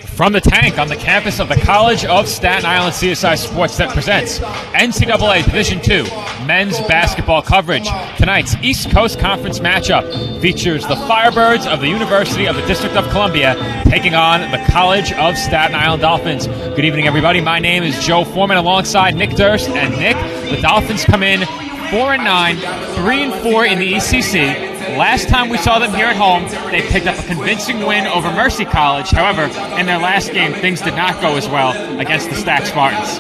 From the tank on the campus of the College of Staten Island, CSI Sports that presents NCAA Division II men's basketball coverage. Tonight's East Coast Conference matchup features the Firebirds of the University of the District of Columbia taking on the College of Staten Island Dolphins. Good evening, everybody. My name is Joe Foreman alongside Nick Durst. And Nick, the Dolphins come in 4-9, 3-4 in the ECC. Last time we saw them here at home, they picked up a convincing win over Mercy College. However, in their last game, things did not go as well against the Stack Spartans.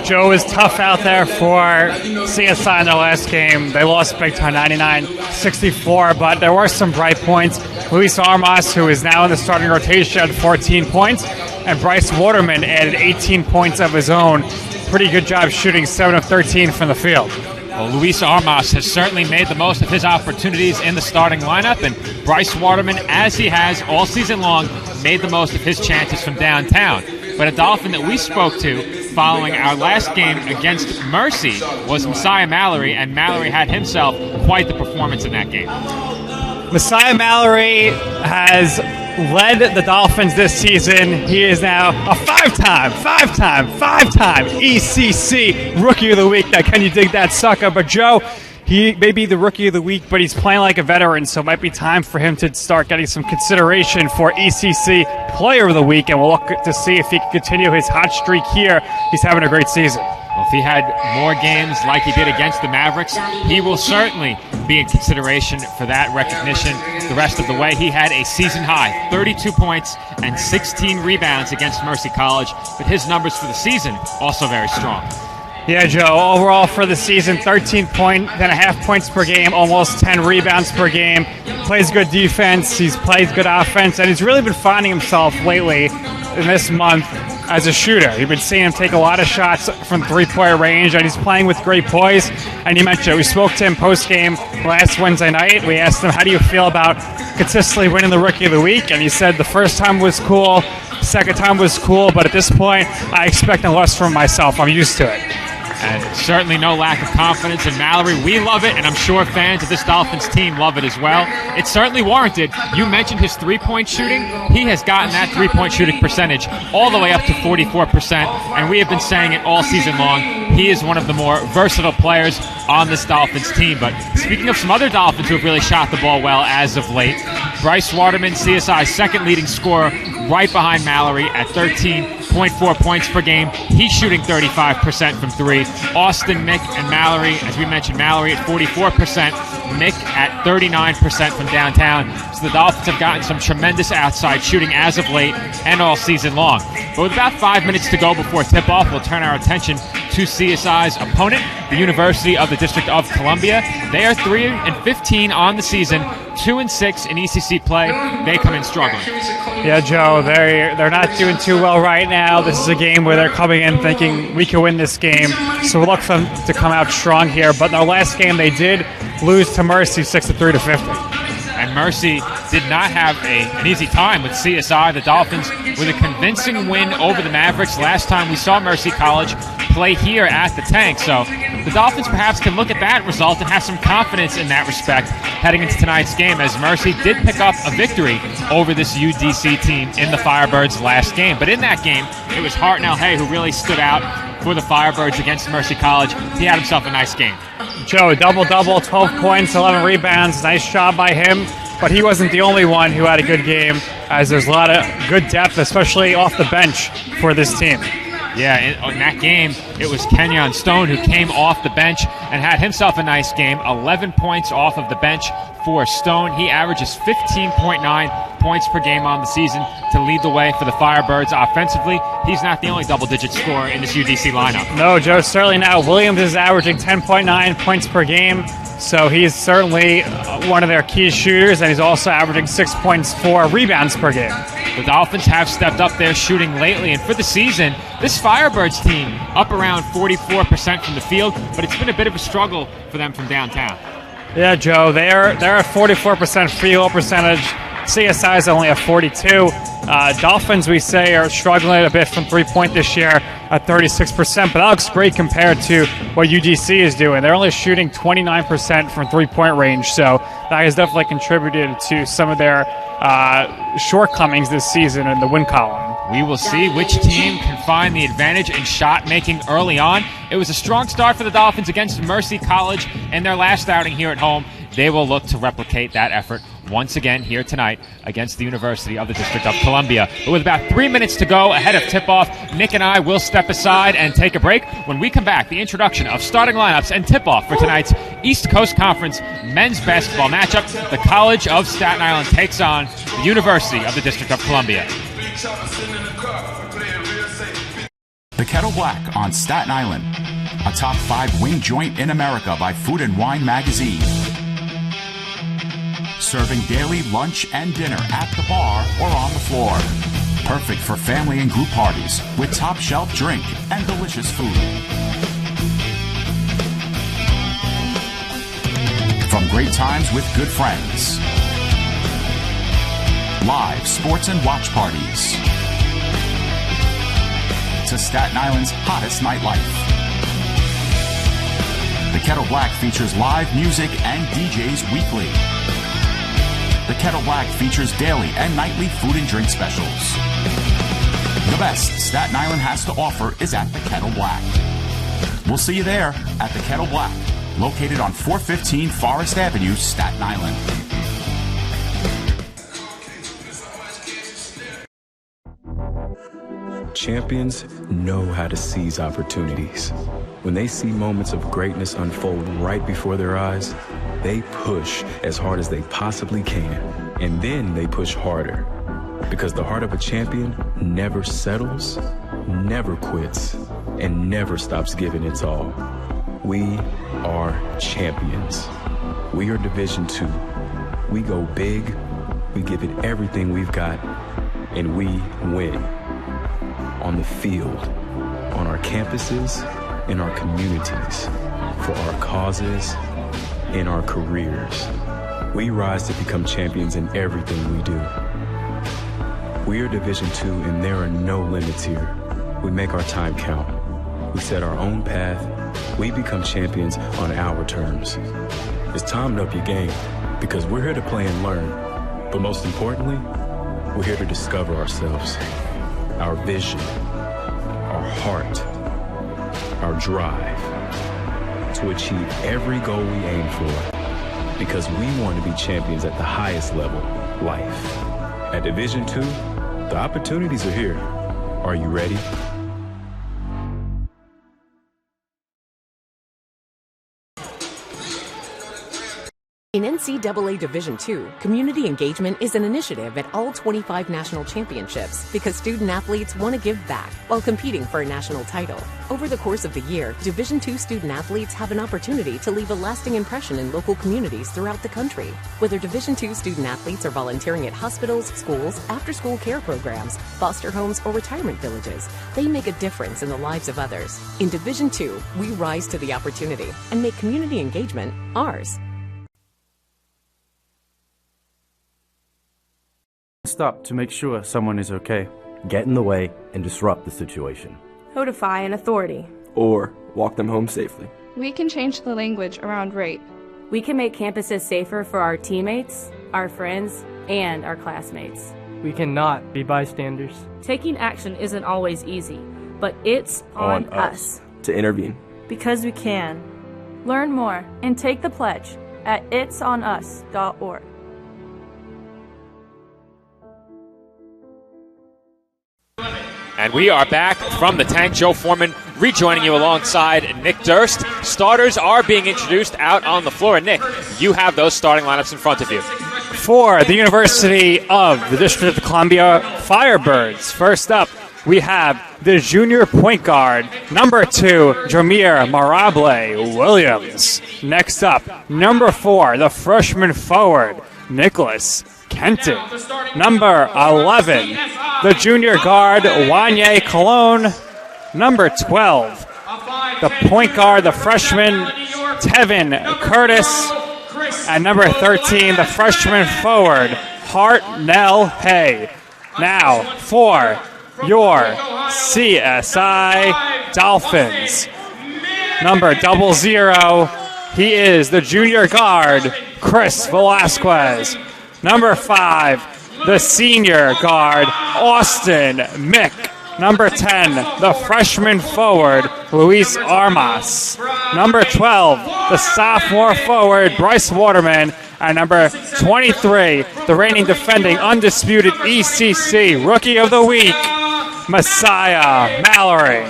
Joe, was tough out there for CSI in their last game. They lost big time, 99-64, but there were some bright points. Luis Armas, who is now in the starting rotation, had 14 points, and Bryce Waterman added 18 points of his own. Pretty good job shooting 7 of 13 from the field. Well, Luis Armas has certainly made the most of his opportunities in the starting lineup, and Bryce Waterman, as he has all season long, made the most of his chances from downtown. But a Dolphin that we spoke to following our last game against Mercy was Messiah Mallory, and Mallory had himself quite the performance in that game. Messiah Mallory has led the Dolphins this season. He is now a five-time ECC Rookie of the Week. Now, can you dig that sucker? But Joe, he may be the Rookie of the Week, but he's playing like a veteran, so it might be time for him to start getting some consideration for ECC Player of the Week, and we'll look to see if he can continue his hot streak here. He's having a great season. Well, if he had more games like he did against the Mavericks, he will certainly be in consideration for that recognition the rest of the way. He had a season-high 32 points and 16 rebounds against Mercy College, but his numbers for the season also very strong. Yeah, Joe, overall for the season, 13.5 points per game, almost 10 rebounds per game. Plays good defense, he's played good offense, and he's really been finding himself lately in this month as a shooter. You've been seeing him take a lot of shots from three-point range, and he's playing with great poise. And you mentioned, we spoke to him post-game last Wednesday night. We asked him, how do you feel about consistently winning the Rookie of the Week? And he said the first time was cool, second time was cool, but at this point, I expect no less from myself. I'm used to it. And certainly no lack of confidence in Mallory. We love it, and I'm sure fans of this Dolphins team love it as well. It's certainly warranted. You mentioned his three-point shooting. He has gotten that three-point shooting percentage all the way up to 44%, and we have been saying it all season long. He is one of the more versatile players on this Dolphins team. But speaking of some other Dolphins who have really shot the ball well as of late, Bryce Waterman, CSI's second leading scorer, right behind Mallory at 13.4 points per game. He's shooting 35% from three. Austin, Mick, and Mallory, as we mentioned, Mallory at 44%, Mick at 39% from downtown. So the Dolphins have gotten some tremendous outside shooting as of late and all season long. But with about 5 minutes to go before tip-off, we'll turn our attention to CSI's opponent, the University of the District of Columbia. They are 3-15 on the season, 2-6 in ECC play. They come in struggling. Yeah, Joe, they're not doing too well right now. This is a game where they're coming in thinking we can win this game. So we'll look for them to come out strong here. But in their last game, they did lose to Mercy 63-50. And Mercy did not have an easy time with CSI. The Dolphins with a convincing win over the Mavericks last time we saw Mercy College play here at the Tank. So the Dolphins perhaps can look at that result and have some confidence in that respect heading into tonight's game, as Mercy did pick up a victory over this UDC team in the Firebirds' last game. But in that game, it was Hartnell Hay who really stood out for the Firebirds against Mercy College. He had himself a nice game. Joe, double-double, 12 points, 11 rebounds. Nice job by him. But he wasn't the only one who had a good game, as there's a lot of good depth, especially off the bench for this team. Yeah, in that game, it was Kenyon Stone who came off the bench and had himself a nice game. 11 points off of the bench for Stone. He averages 15.9 points per game on the season to lead the way for the Firebirds offensively. He's not the only double-digit scorer in this UDC lineup. No, Joe, certainly not. Williams is averaging 10.9 points per game, so he's certainly one of their key shooters, and he's also averaging 6.4 rebounds per game. The Dolphins have stepped up their shooting lately, and for the season, this Firebirds team up around 44% from the field, but it's been a bit of a struggle for them from downtown. Yeah, Joe, they're at 44% field goal percentage. CSI is only at 42. Dolphins, we say, are struggling a bit from three-point this year at 36%, but that looks great compared to what UGC is doing. They're only shooting 29% from three-point range, so that has definitely contributed to some of their shortcomings this season in the win column. We will see which team can find the advantage in shot making early on. It was a strong start for the Dolphins against Mercy College in their last outing here at home. They will look to replicate that effort once again here tonight against the University of the District of Columbia. But with about 3 minutes to go ahead of tip-off, Nick and I will step aside and take a break. When we come back, the introduction of starting lineups and tip-off for tonight's East Coast Conference men's basketball matchup. The College of Staten Island takes on the University of the District of Columbia. The Kettle Black on Staten Island, a top 5 wing joint in America by Food and Wine magazine. Serving daily lunch and dinner at the bar or on the floor. Perfect for family and group parties with top shelf drink and delicious food. From great times with good friends. Live sports and watch parties. To Staten Island's hottest nightlife. The Kettle Black features live music and DJs weekly. The Kettle Black features daily and nightly food and drink specials. The best Staten Island has to offer is at the Kettle Black. We'll see you there at the Kettle Black, located on 415 Forest Avenue, Staten Island. Champions know how to seize opportunities. When they see moments of greatness unfold right before their eyes, they push as hard as they possibly can, and then they push harder. Because the heart of a champion never settles, never quits, and never stops giving its all. We are champions. We are Division II. We go big, we give it everything we've got, and we win. On the field, on our campuses, in our communities, for our causes, in our careers. We rise to become champions in everything we do. We are Division II, and there are no limits here. We make our time count. We set our own path. We become champions on our terms. It's time to up your game, because we're here to play and learn. But most importantly, we're here to discover ourselves, our vision, our heart, our drive, to achieve every goal we aim for, because we want to be champions at the highest level, life. At Division II, the opportunities are here. Are you ready? In NCAA Division II, community engagement is an initiative at all 25 national championships because student-athletes want to give back while competing for a national title. Over the course of the year, Division II student-athletes have an opportunity to leave a lasting impression in local communities throughout the country. Whether Division II student-athletes are volunteering at hospitals, schools, after-school care programs, foster homes, or retirement villages, they make a difference in the lives of others. In Division II, we rise to the opportunity and make community engagement ours. Stop to make sure someone is okay. Get in the way and disrupt the situation. Notify an authority. Or walk them home safely. We can change the language around rape. We can make campuses safer for our teammates, our friends, and our classmates. We cannot be bystanders. Taking action isn't always easy, but it's on us to intervene. Because we can. Learn more and take the pledge at itsonus.org. And we are back from the tank. Joe Foreman rejoining you alongside Nick Durst. Starters are being introduced out on the floor. Nick, you have those starting lineups in front of you. For the University of the District of Columbia Firebirds, first up, we have the junior point guard, number 2, Jameer Marable Williams. Next up, number 4, the freshman forward, Nicholas Kenton. Number 11, the junior guard, Wanye Cologne. Number 12, the point guard, the freshman, Tevin Curtis. And number 13, the freshman forward, Hartnell Hay. Now for your CSI Dolphins. Number 00, he is the junior guard, Chris Velasquez. Number 5, the senior guard, Austin Mick. Number 10, the freshman forward, Luis Armas. Number 12, the sophomore forward, Bryce Waterman. And number 23, the reigning defending undisputed ECC Rookie of the Week, Messiah Mallory.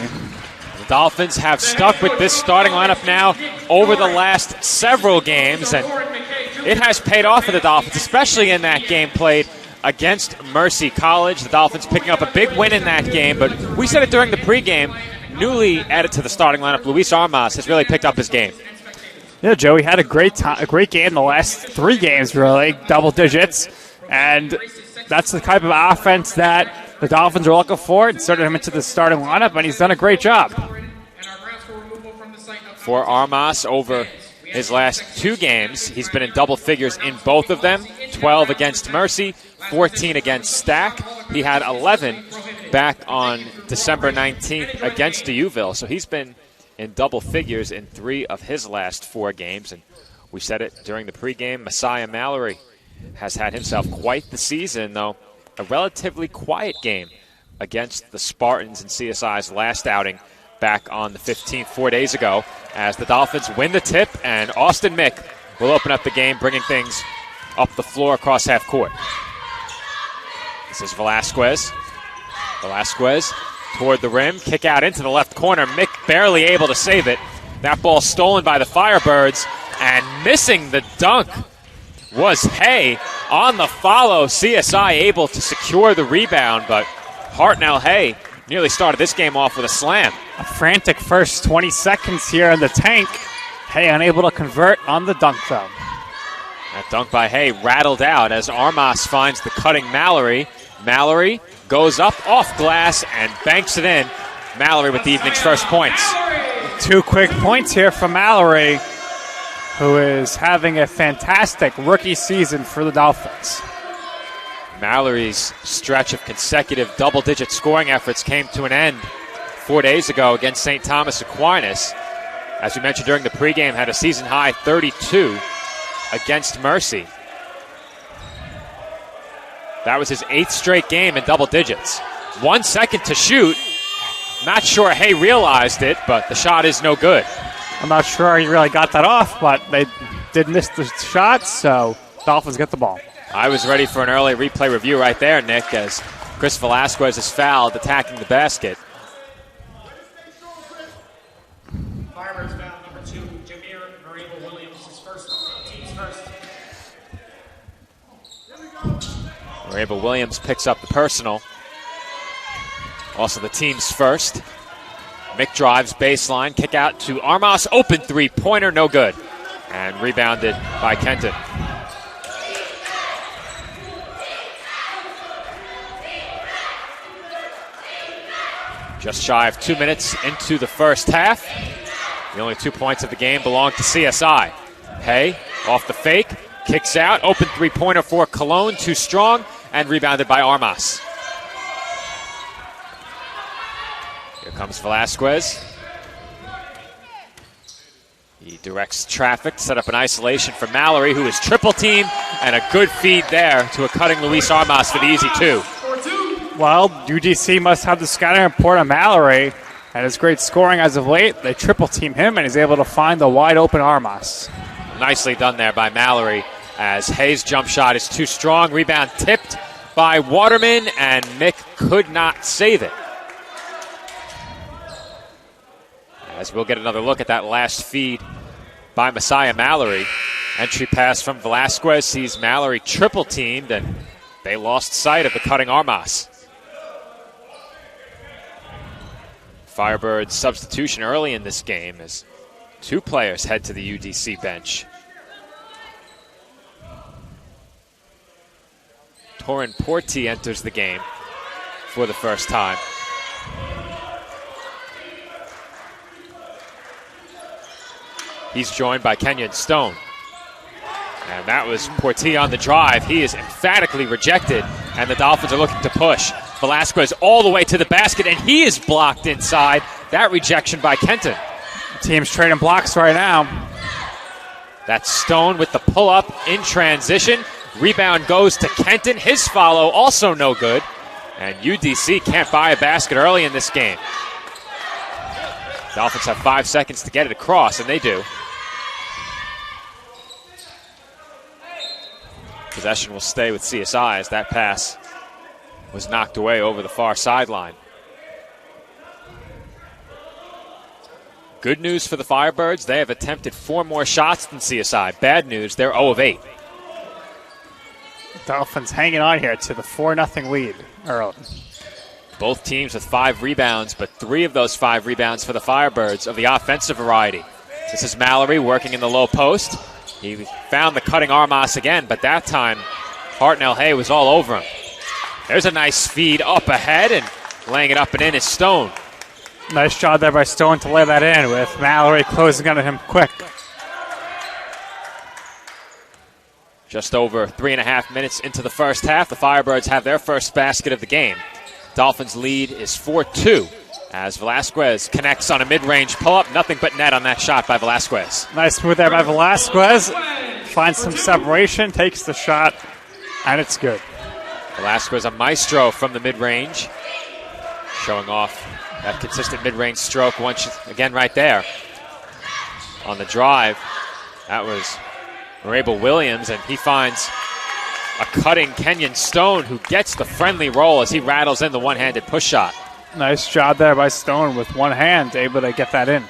The Dolphins have stuck with this starting lineup now over the last several games, and it has paid off for the Dolphins, especially in that game played against Mercy College. The Dolphins picking up a big win in that game, but we said it during the pregame, newly added to the starting lineup, Luis Armas has really picked up his game. Yeah, Joey had a great game the last 3 games, really, double digits, and that's the type of offense that the Dolphins are looking for. Inserted him into the starting lineup, and he's done a great job. For Armas, over his last 2 games, he's been in double figures in both of them, 12 against Mercy, 14 against Stack. He had 11 back on December 19th against Deauville, so he's been in double figures in 3 of his last 4 games. And we said it during the pregame, Messiah Mallory has had himself quite the season, though a relatively quiet game against the Spartans in CSI's last outing back on the 15th, 4 days ago, as the Dolphins win the tip, and Austin Mick will open up the game, bringing things up the floor across half court. This is Velasquez. Velasquez toward the rim, kick out into the left corner. Mick barely able to save it. That ball stolen by the Firebirds, and missing the dunk was Hay on the follow. CSI able to secure the rebound, but Hartnell Hay nearly started this game off with a slam. A frantic first 20 seconds here in the tank. Hay unable to convert on the dunk, though. That dunk by Hay rattled out as Armas finds the cutting Mallory. Mallory goes up off glass and banks it in. Mallory with the evening's first points. 2 quick points here from Mallory, who is having a fantastic rookie season for the Dolphins. Mallory's stretch of consecutive double-digit scoring efforts came to an end 4 days ago against St. Thomas Aquinas. As we mentioned during the pregame, had a season-high 32 against Mercy. That was his 8th straight game in double digits. 1 second to shoot. Not sure Hay realized it, but the shot is no good. I'm not sure he really got that off, but they did miss the shot, so Dolphins get the ball. I was ready for an early replay review right there, Nick, as Chris Velasquez is fouled attacking the basket. Firebirds foul number 2, Jameer Mariba-Williams is first, team's first. Mariba-Williams picks up the personal. Also the team's first. Mick drives baseline, kick out to Armas, open 3-pointer, no good. And rebounded by Kenton. Just shy of 2 minutes into the first half. The only 2 points of the game belong to CSI. Hay off the fake, kicks out, open 3-pointer for Cologne, too strong, and rebounded by Armas. Here comes Velasquez. He directs traffic to set up an isolation for Mallory, who is triple teamed, and a good feed there to a cutting Luis Armas for the easy 2. Well, UGC must have the scouting report on Mallory and his great scoring as of late. They triple team him, and he's able to find the wide open Armas. Nicely done there by Mallory, as Hayes' jump shot is too strong. Rebound tipped by Waterman, and Mick could not save it. As we'll get another look at that last feed by Messiah Mallory. Entry pass from Velasquez sees Mallory triple teamed, and they lost sight of the cutting Armas. Firebirds substitution early in this game as 2 players head to the UDC bench. Torin Porti enters the game for the first time. He's joined by Kenyon Stone. And that was Portillo on the drive. He is emphatically rejected, and the Dolphins are looking to push. Velasquez all the way to the basket, and he is blocked inside. That rejection by Kenton. Team's trading blocks right now. That's Stone with the pull-up in transition. Rebound goes to Kenton. His follow also no good. And UDC can't buy a basket early in this game. Dolphins have 5 seconds to get it across, and they do. Possession will stay with CSI as that pass was knocked away over the far sideline. Good news for the Firebirds, they have attempted 4 more shots than CSI. Bad news, they're 0 of 8. Dolphins hanging on here to the 4-0 lead early. Both teams with 5 rebounds, but 3 of those 5 rebounds for the Firebirds of the offensive variety. This is Mallory working in the low post. He found the cutting Armas again, but that time Hartnell Hay was all over him. There's a nice feed up ahead, and laying it up and in is Stone. Nice job there by Stone to lay that in, with Mallory closing on him quick. Just over 3.5 minutes into the first half, the Firebirds have their first basket of the game. Dolphins' lead is 4-2 as Velasquez connects on a mid-range pull-up. Nothing but net on that shot by Velasquez. Nice move there by Velasquez. Finds some separation, takes the shot, and it's good. Velasquez, a maestro from the mid-range, showing off that consistent mid-range stroke once again right there. On the drive, that was Rabel Williams, and he finds a cutting Kenyon Stone, who gets the friendly roll as he rattles in the one-handed push shot. Nice job there by Stone with one hand, able to get that in.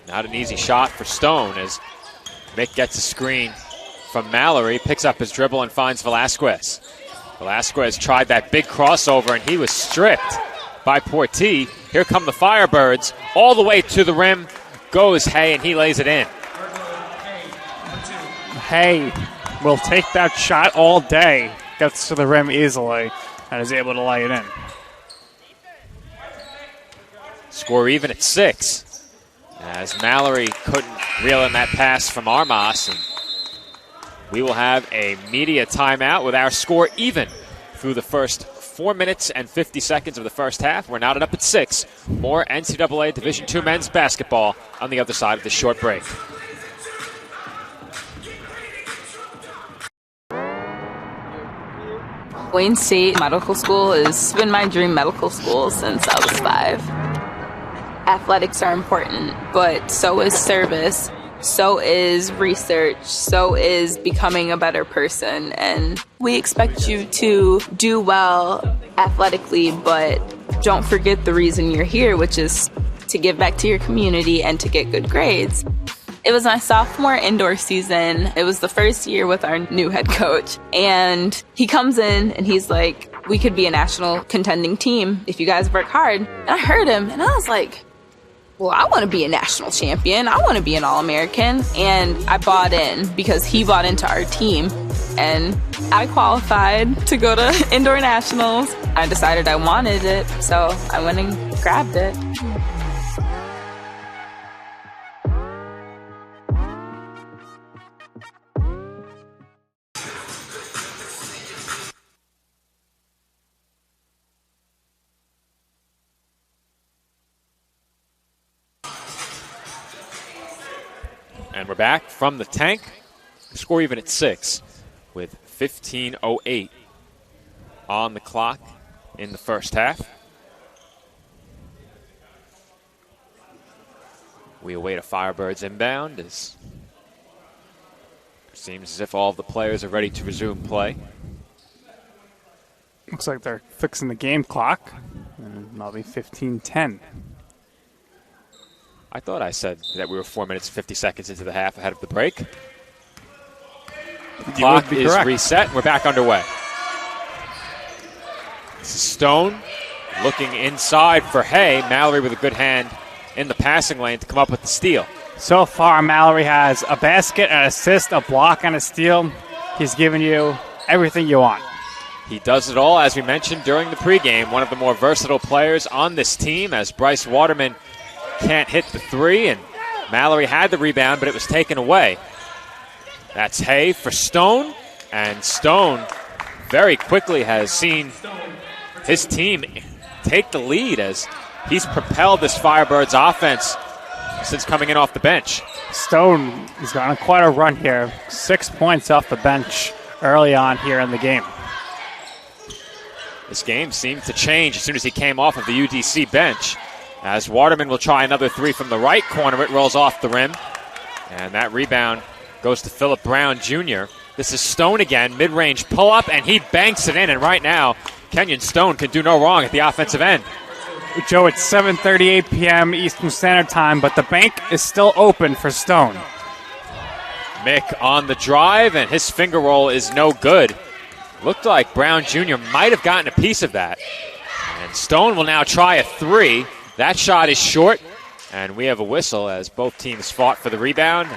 Not an easy shot for Stone as Mick gets a screen from Mallory, picks up his dribble and finds Velasquez. Velasquez tried that big crossover, and he was stripped by Portillo. Here come the Firebirds. All the way to the rim goes Hay, and he lays it in. Hay will take that shot all day. Gets to the rim easily and is able to lay it in. Score even at 6 as Mallory couldn't reel in that pass from Armas. And we will have a media timeout with our score even through the first 4 minutes and 50 seconds of the first half. We're knotted up at 6. More NCAA Division II men's basketball on the other side of this short break. Wayne State Medical School has been my dream medical school since I was 5. Athletics are important, but so is service, so is research, so is becoming a better person. And we expect you to do well athletically, but don't forget the reason you're here, which is to give back to your community and to get good grades. It was my sophomore indoor season. It was the first year with our new head coach. And he comes in and he's like, we could be a national contending team if you guys work hard. And I heard him and I was like, well, I want to be a national champion. I want to be an All-American. And I bought in because he bought into our team. And I qualified to go to indoor nationals. I decided I wanted it, so I went and grabbed it. And we're back from the tank. Score even at 6 with 15:08 on the clock in the first half. We await a Firebirds inbound. It seems as if all of the players are ready to resume play. Looks like they're fixing the game clock, and that'll be 15:10. I thought I said that we were 4 minutes and 50 seconds into the half ahead of the break. The clock is reset, and we're back underway. This is Stone looking inside for Hay. Mallory with a good hand in the passing lane to come up with the steal. So far, Mallory has a basket, an assist, a block, and a steal. He's given you everything you want. He does it all, as we mentioned during the pregame. One of the more versatile players on this team, as Bryce Waterman can't hit the three, and Mallory had the rebound, but it was taken away. That's Hay for Stone, and Stone very quickly has seen his team take the lead as he's propelled this Firebirds offense since coming in off the bench. Stone has gone on quite a run here. 6 points off the bench early on here in the game. This game seemed to change as soon as he came off of the UDC bench. As Waterman will try another three from the right corner, it rolls off the rim. And that rebound goes to Philip Brown Jr. This is Stone again, mid-range pull-up, and he banks it in. And right now, Kenyon Stone can do no wrong at the offensive end. Joe, it's 7:38 p.m. Eastern Standard Time, but the bank is still open for Stone. Mick on the drive, and his finger roll is no good. Looked like Brown Jr. might have gotten a piece of that. And Stone will now try a three. That shot is short, and we have a whistle as both teams fought for the rebound.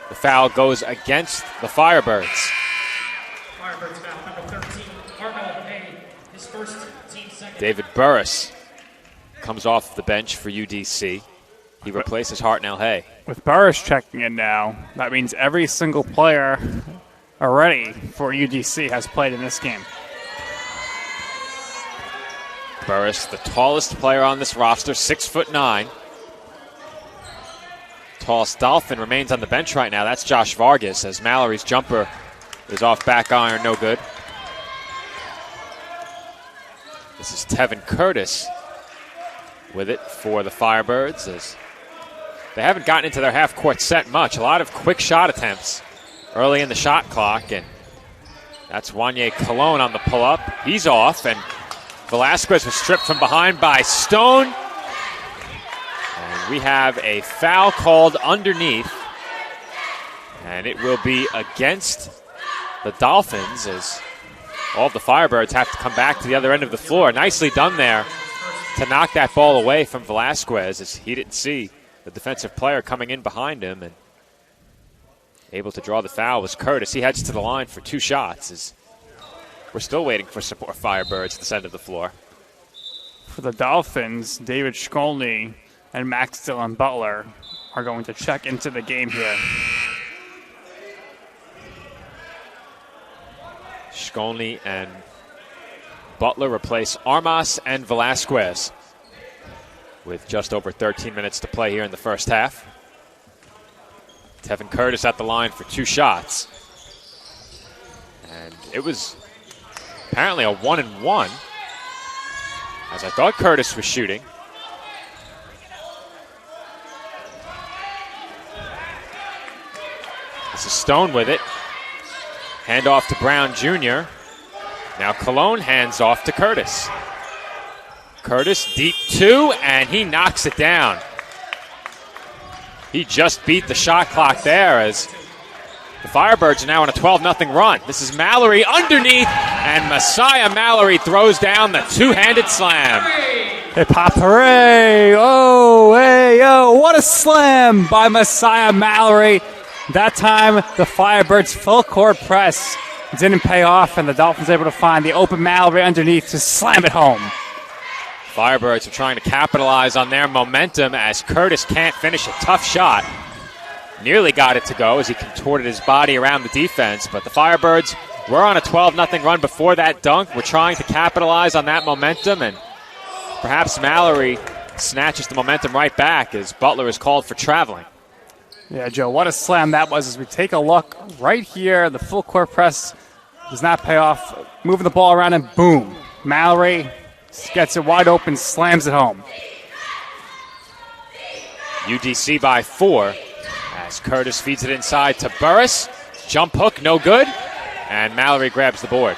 The foul goes against the Firebirds. Firebirds foul number 13, Arnold Hay, his first, team second. David Burris comes off the bench for UDC. He replaces Hartnell Hay. With Burris checking in now, that means every single player already for UDC has played in this game. Burris, the tallest player on this roster, 6'9". Tallest Dolphin remains on the bench right now. That's Josh Vargas, as Mallory's jumper is off back iron, no good. This is Tevin Curtis with it for the Firebirds, as they haven't gotten into their half-court set much. A lot of quick shot attempts early in the shot clock, and that's Wanye Colon on the pull-up. He's off, and Velasquez was stripped from behind by Stone. And we have a foul called underneath, and it will be against the Dolphins as all of the Firebirds have to come back to the other end of the floor. Nicely done there to knock that ball away from Velasquez, as he didn't see the defensive player coming in behind him, and able to draw the foul was Curtis. He heads to the line for two shots, as we're still waiting for some more Firebirds at this end of the floor. For the Dolphins, David Shkolny and Max Dillon Butler are going to check into the game here. Shkolny and Butler replace Armas and Velasquez with just over 13 minutes to play here in the first half. Tevin Curtis at the line for two shots. And it was apparently a 1-and-1, as I thought Curtis was shooting. This is Stone with it. Hand off to Brown Jr. Now Colon hands off to Curtis. Curtis deep two, and he knocks it down. He just beat the shot clock there, as the Firebirds are now on a 12-0 run. This is Mallory underneath, and Messiah Mallory throws down the two-handed slam. Hip hop hooray! Oh, hey, yo, what a slam by Messiah Mallory. That time, the Firebirds' full court press didn't pay off, and the Dolphins able to find the open Mallory underneath to slam it home. Firebirds are trying to capitalize on their momentum as Curtis can't finish a tough shot. Nearly got it to go as he contorted his body around the defense, but the Firebirds were on a 12-0 run before that dunk. We're trying to capitalize on that momentum, and perhaps Mallory snatches the momentum right back as Butler is called for traveling. Yeah, Joe, what a slam that was. As we take a look right here, the full court press does not pay off. Moving the ball around, and boom, Mallory gets it wide open, slams it home. UDC by 4 as Curtis feeds it inside to Burris. Jump hook, no good, and Mallory grabs the board.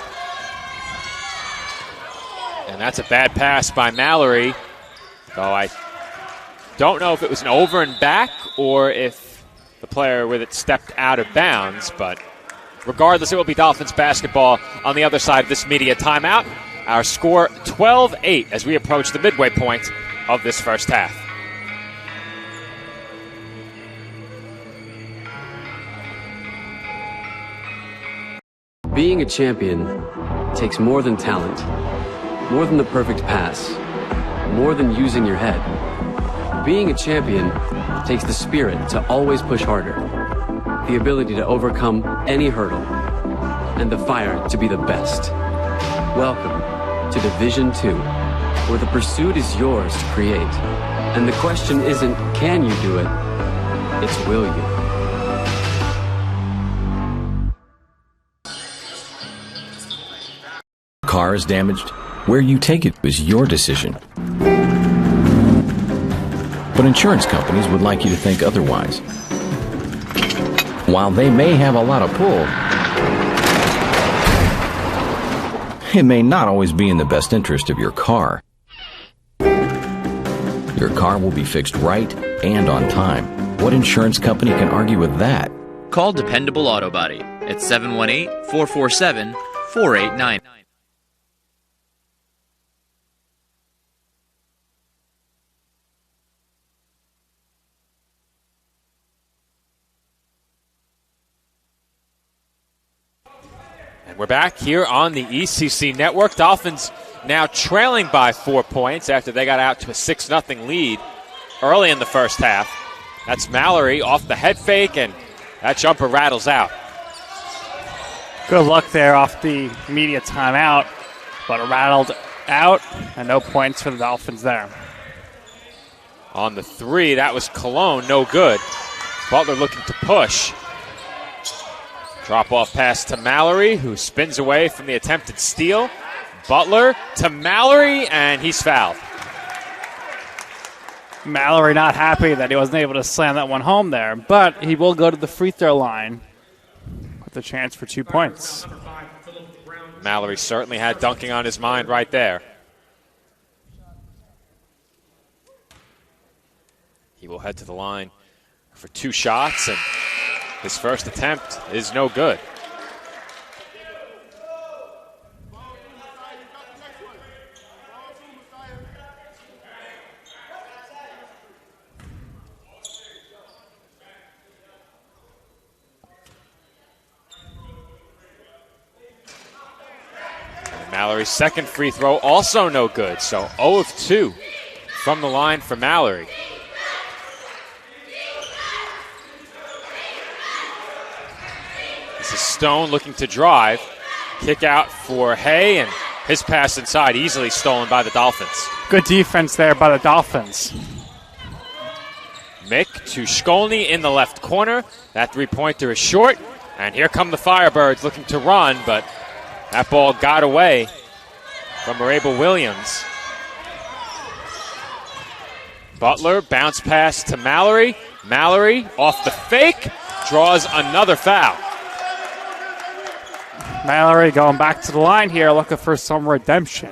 And that's a bad pass by Mallory, though I don't know if it was an over and back or if the player with it stepped out of bounds, but regardless, it will be Dolphins basketball on the other side of this media timeout. Our score 12-8 as we approach the midway point of this first half. Being a champion takes more than talent, more than the perfect pass, more than using your head. Being a champion takes the spirit to always push harder, the ability to overcome any hurdle, and the fire to be the best. Welcome to Division 2, where the pursuit is yours to create. And the question isn't, can you do it? It's, will you? Car is damaged, where you take it is your decision. But insurance companies would like you to think otherwise. While they may have a lot of pull, it may not always be in the best interest of your car. Your car will be fixed right and on time. What insurance company can argue with that? Call Dependable Auto Body at 718-447-4899. We're back here on the ECC Network. Dolphins now trailing by 4 points after they got out to a 6-0 lead early in the first half. That's Mallory off the head fake, and that jumper rattles out. Good luck there off the media timeout, but it rattled out, and no points for the Dolphins there. On the three, that was Cologne, no good. Butler looking to push. Drop-off pass to Mallory, who spins away from the attempted steal. Butler to Mallory, and he's fouled. Mallory not happy that he wasn't able to slam that one home there, but he will go to the free throw line with a chance for 2 points. Mallory certainly had dunking on his mind right there. He will head to the line for 2 shots, and his first attempt is no good. And Mallory's second free throw also no good, so 0 of 2 from the line for Mallory. This is Stone looking to drive. Kick out for Hay, and his pass inside easily stolen by the Dolphins. Good defense there by the Dolphins. Mick to Shkolny in the left corner. That three-pointer is short. And here come the Firebirds looking to run, but that ball got away from Marable Williams. Butler, bounce pass to Mallory. Mallory off the fake, draws another foul. Mallory going back to the line here, looking for some redemption.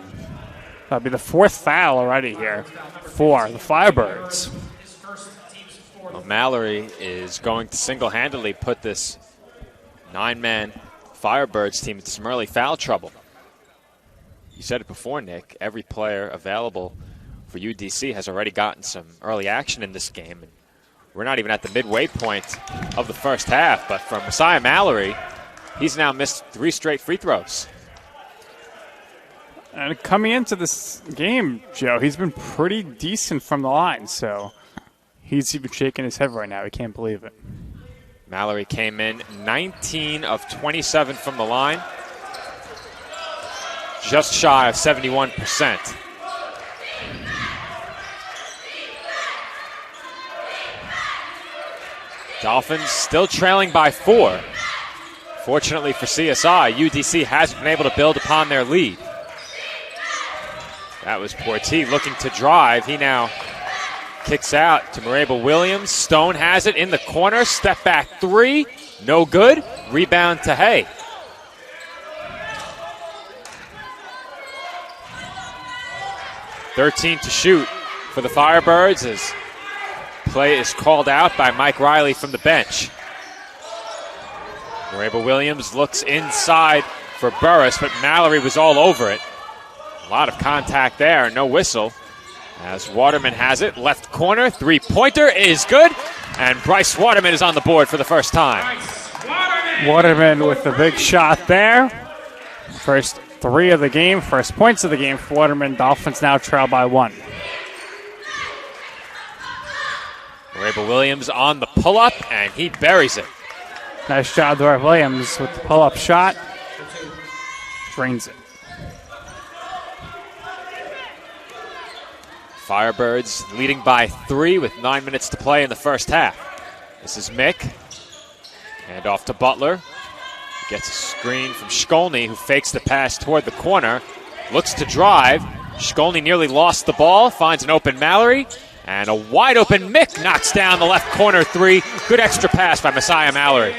That'll be the 4th foul already here for the Firebirds. Well, Mallory is going to single-handedly put this 9-man Firebirds team into some early foul trouble. You said it before, Nick. Every player available for UDC has already gotten some early action in this game. And we're not even at the midway point of the first half, but for Messiah Mallory, he's now missed 3 straight free throws. And coming into this game, Joe, he's been pretty decent from the line, so he's even shaking his head right now. He can't believe it. Mallory came in 19 of 27 from the line, just shy of 71%. Dolphins still trailing by 4. Fortunately for CSI, UDC hasn't been able to build upon their lead. That was Porti looking to drive. He now kicks out to Marable Williams. Stone has it in the corner. Step back 3. No good. Rebound to Hay. .13 to shoot for the Firebirds as play is called out by Mike Riley from the bench. Marable Williams looks inside for Burris, but Mallory was all over it. A lot of contact there, no whistle. As Waterman has it, left corner, three-pointer is good, and Bryce Waterman is on the board for the first time. Waterman with the big shot there. First 3 of the game, first points of the game for Waterman. Dolphins now trail by 1. Marable Williams on the pull-up, and he buries it. Nice job there, Williams with the pull-up shot. Drains it. Firebirds leading by 3 with 9 minutes to play in the first half. This is Mick. Hand off to Butler. Gets a screen from Shkolny, who fakes the pass toward the corner. Looks to drive. Shkolny nearly lost the ball. Finds an open Mallory. And a wide open Mick knocks down the left corner 3. Good extra pass by Messiah Mallory.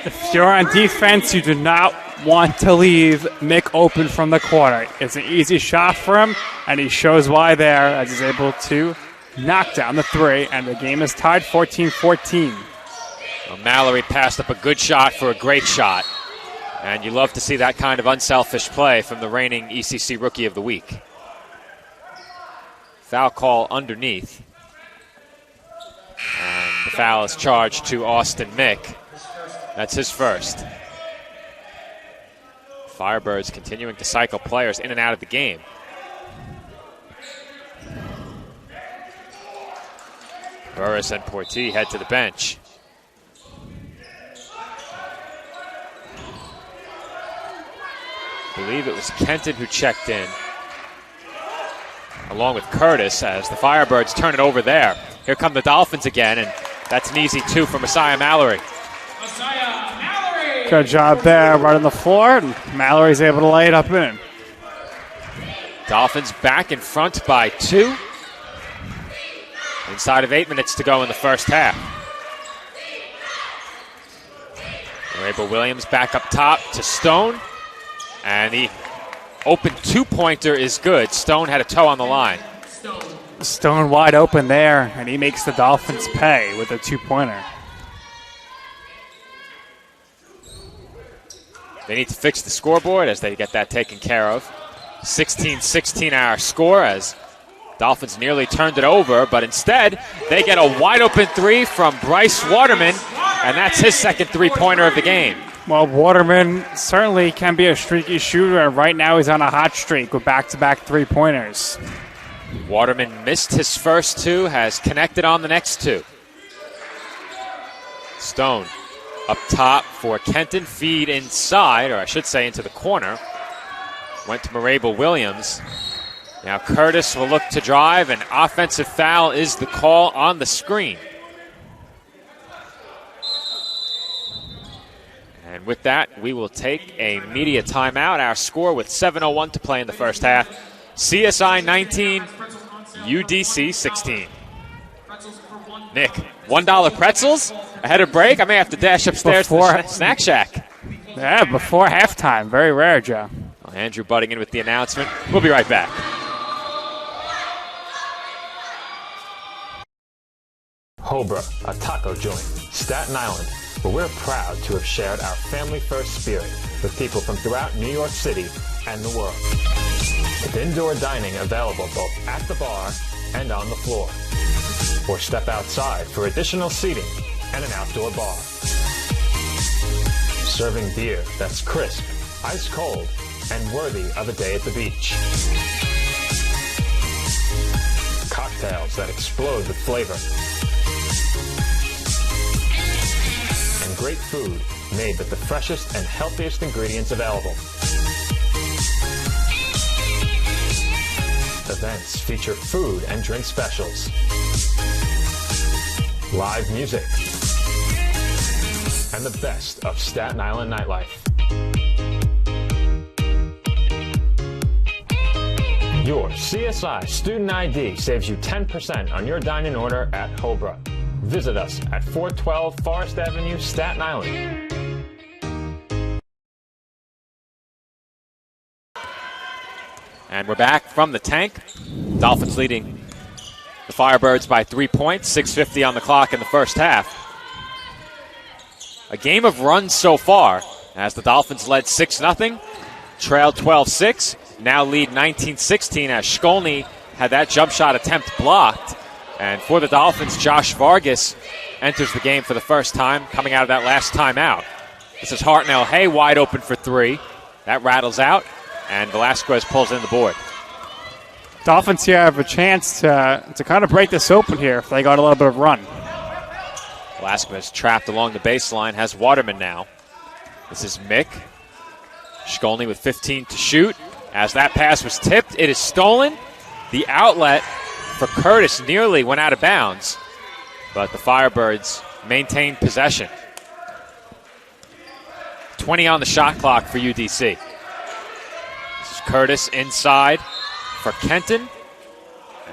If you're on defense, you do not want to leave Mick open from the corner. It's an easy shot for him, and he shows why there as he's able to knock down the 3, and the game is tied 14-14. Well, Mallory passed up a good shot for a great shot, and you love to see that kind of unselfish play from the reigning ECC Rookie of the Week. Foul call underneath, and the foul is charged to Austin Mick. That's his first. Firebirds continuing to cycle players in and out of the game. Burris and Porti head to the bench. I believe it was Kenton who checked in, along with Curtis, as the Firebirds turn it over there. Here come the Dolphins again, and that's an easy 2 for Messiah Mallory. Good job there, right on the floor, and Mallory's able to lay it up in. Dolphins back in front by 2. Inside of 8 minutes to go in the first half. Rabel Williams back up top to Stone, and the open 2-pointer is good. Stone had a toe on the line. Stone wide open there, and he makes the Dolphins pay with a 2-pointer. They need to fix the scoreboard as they get that taken care of. 16-16 our score as Dolphins nearly turned it over, but instead they get a wide open 3 from Bryce Waterman, and that's his second 3-pointer of the game. Well, Waterman certainly can be a streaky shooter, and right now he's on a hot streak with back-to-back 3-pointers. Waterman missed his first 2, has connected on the next 2. Stone up top for Kenton, feed inside, or I should say into the corner. Went to Marable Williams. Now Curtis will look to drive, and offensive foul is the call on the screen. And with that, we will take a media timeout. Our score with 7:01 to play in the first half. CSI 19, UDC 16. Nick, $1 pretzels ahead of break. I may have to dash upstairs to the Snack Shack. Yeah, before halftime. Very rare, Joe. Well, Andrew butting in with the announcement. We'll be right back. Hobra, a taco joint, Staten Island, where we're proud to have shared our family-first spirit with people from throughout New York City and the world. With indoor dining available both at the bar and on the floor. Or step outside for additional seating and an outdoor bar. Serving beer that's crisp, ice cold, and worthy of a day at the beach. Cocktails that explode with flavor. And great food made with the freshest and healthiest ingredients available. Events feature food and drink specials. Live music. And the best of Staten Island nightlife. Your CSI Student ID saves you 10% on your dining order at Hobra. Visit us at 412 Forest Avenue, Staten Island. And we're back from the tank. Dolphins leading the Firebirds by 3 points, 6:50 on the clock in the first half. A game of runs so far, as the Dolphins led 6-0, trailed 12-6, now lead 19-16 as Shkolny had that jump shot attempt blocked. And for the Dolphins, Josh Vargas enters the game for the first time, coming out of that last timeout. This is Hartnell Hay wide open for 3. That rattles out, and Velasquez pulls in the board. Dolphins here have a chance to kind of break this open here if they got a little bit of run. Velasquez trapped along the baseline, has Waterman now. This is Mick. Shkolny with 15 to shoot. As that pass was tipped, it is stolen. The outlet for Curtis nearly went out of bounds, but the Firebirds maintained possession. 20 on the shot clock for UDC. This is Curtis inside for Kenton.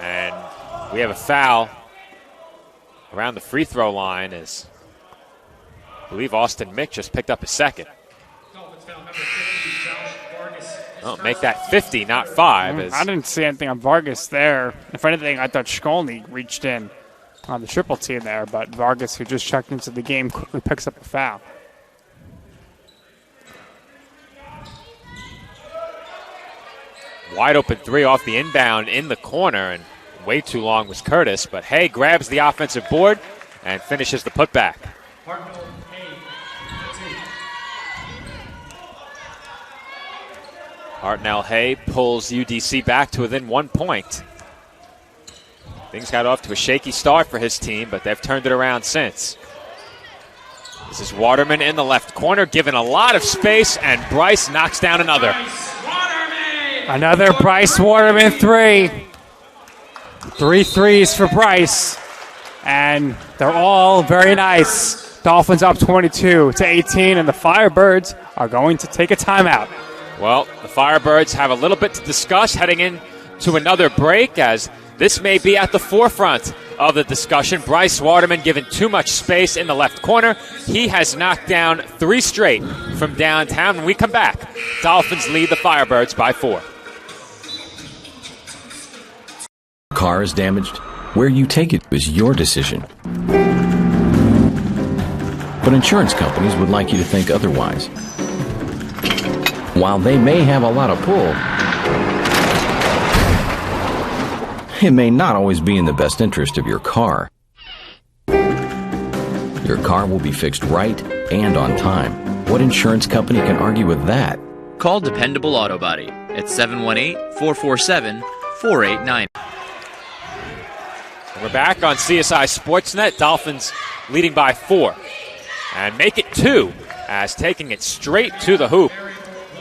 And we have a foul around the free throw line as I believe Austin Mick just picked up his second. Oh, make that 50, not 5. I didn't see anything on Vargas there. If anything, I thought Shkolny reached in on the triple team there, but Vargas, who just checked into the game, quickly picks up a foul. Wide open three off the inbound in the corner, and way too long was Curtis, but Hay grabs the offensive board and finishes the putback. Hartnell Hay pulls UDC back to within 1 point. Things got off to a shaky start for his team, but they've turned it around since. This is Waterman in the left corner, given a lot of space, and Bryce knocks down another. Another Bryce Waterman three. 3 threes for Bryce, and they're all very nice. Dolphins up 22-18, and the Firebirds are going to take a timeout. Well, the Firebirds have a little bit to discuss heading into another break, as this may be at the forefront of the discussion. Bryce Waterman given too much space in the left corner. He has knocked down 3 straight from downtown. When we come back, Dolphins lead the Firebirds by 4. Car is damaged. Where you take it is your decision. But insurance companies would like you to think otherwise. While they may have a lot of pull, it may not always be in the best interest of your car. Your car will be fixed right and on time. What insurance company can argue with that? Call Dependable Auto Body at 718-447-4890. We're back on CSI Sportsnet. Dolphins leading by 4. And make it 2, as taking it straight to the hoop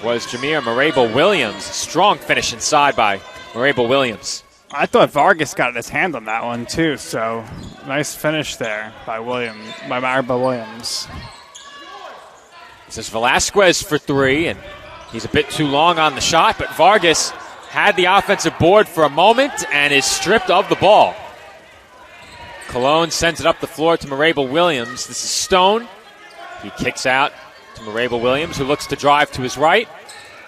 was Jameer Marable-Williams. Strong finish inside by Marable-Williams. I thought Vargas got his hand on that one too, so nice finish there by Marable-Williams. This is Velasquez for 3, and he's a bit too long on the shot, but Vargas had the offensive board for a moment and is stripped of the ball. Cologne sends it up the floor to Marable-Williams. This is Stone. He kicks out to Marable-Williams, who looks to drive to his right.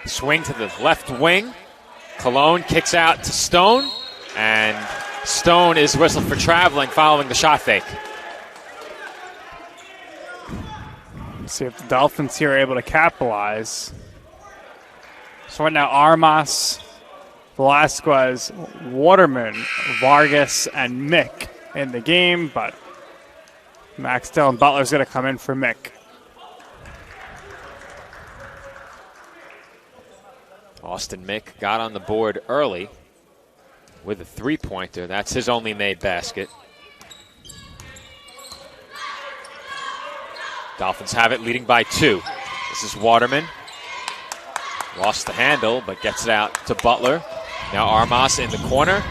Swing to the left wing. Cologne kicks out to Stone, and Stone is whistled for traveling following the shot fake. Let's see if the Dolphins here are able to capitalize. So right now, Armas, Velasquez, Waterman, Vargas, and Mick in the game, but Max Dillon Butler's going to come in for Mick. Austin Mick got on the board early with a 3-pointer. That's his only made basket. Dolphins have it, leading by 2. This is Waterman. Lost the handle, but gets it out to Butler. Now Armas in the corner.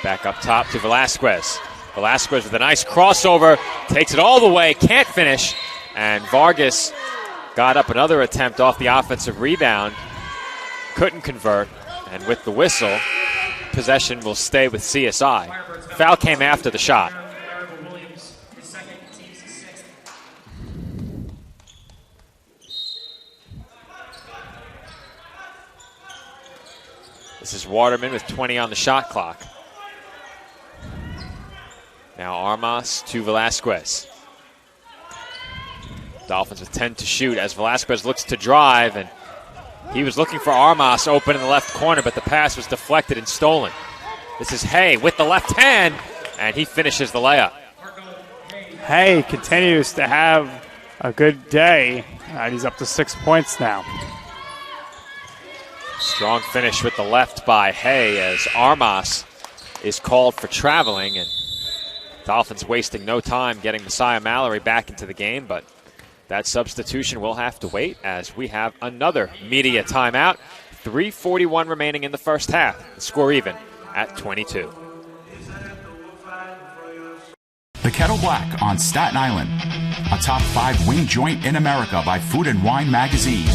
Back up top to Velasquez. Velasquez with a nice crossover. Takes it all the way, can't finish. And Vargas got up another attempt off the offensive rebound. Couldn't convert, and with the whistle, possession will stay with CSI. Foul came after the shot. This is Waterman with 20 on the shot clock. Now Armas to Velasquez. Dolphins with 10 to shoot as Velasquez looks to drive, and he was looking for Armas open in the left corner, but the pass was deflected and stolen. This is Hay with the left hand, and he finishes the layup. Hay continues to have a good day. He's up to 6 points now. Strong finish with the left by Hay as Armas is called for traveling, and Dolphins wasting no time getting Messiah Mallory back into the game, but that substitution will have to wait as we have another media timeout. 3:41 remaining in the first half. The score even at 22. The Kettle Black on Staten Island, a top 5 wing joint in America by Food and Wine magazine.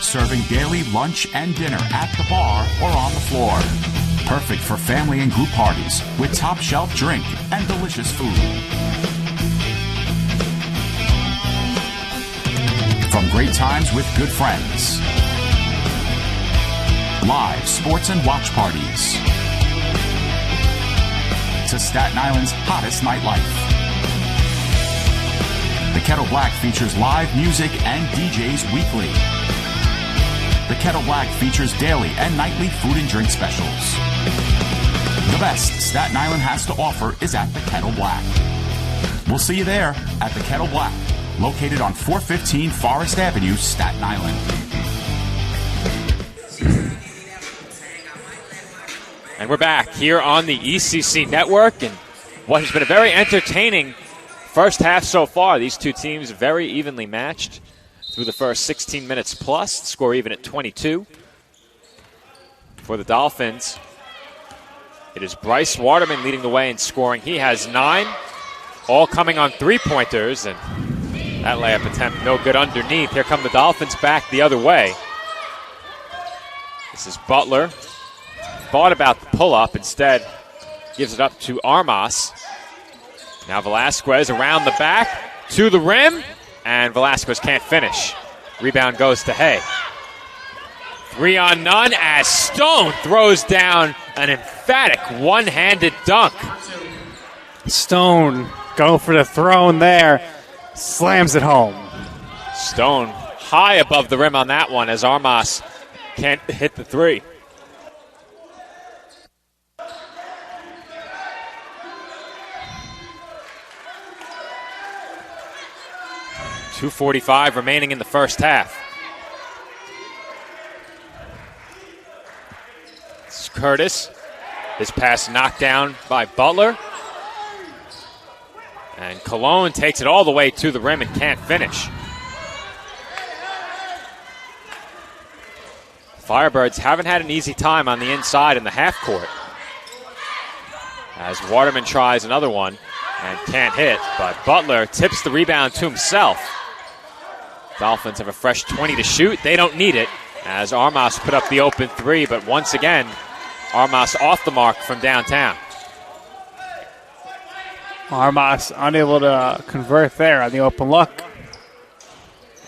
Serving daily lunch and dinner at the bar or on the floor. Perfect for family and group parties with top shelf drink and delicious food. From great times with good friends, live sports and watch parties, to Staten Island's hottest nightlife. The Kettle Black features live music and DJs weekly. The Kettle Black features daily and nightly food and drink specials. The best Staten Island has to offer is at the Kettle Black. We'll see you there at the Kettle Black, located on 415 Forest Avenue, Staten Island. And we're back here on the ECC Network, and what has been a very entertaining first half so far. These two teams very evenly matched through the first 16 minutes plus. Score even at 22. For the Dolphins, it is Bryce Waterman leading the way in scoring. He has 9, all coming on three-pointers, and that layup attempt no good underneath. Here come the Dolphins back the other way. This is Butler. Thought about the pull-up, instead gives it up to Armas. Now Velasquez around the back to the rim, and Velasquez can't finish. Rebound goes to Hay. 3 on none as Stone throws down an emphatic one-handed dunk. Stone go for the throne there, slams it home. Stone high above the rim on that one as Armas can't hit the three. .245 remaining in the first half. This is Curtis. His pass knocked down by Butler. And Cologne takes it all the way to the rim and can't finish. Firebirds haven't had an easy time on the inside in the half court. As Waterman tries another one and can't hit, but Butler tips the rebound to himself. Dolphins have a fresh 20 to shoot. They don't need it as Armas put up the open three, but once again, Armas off the mark from downtown. Armas unable to convert there on the open look.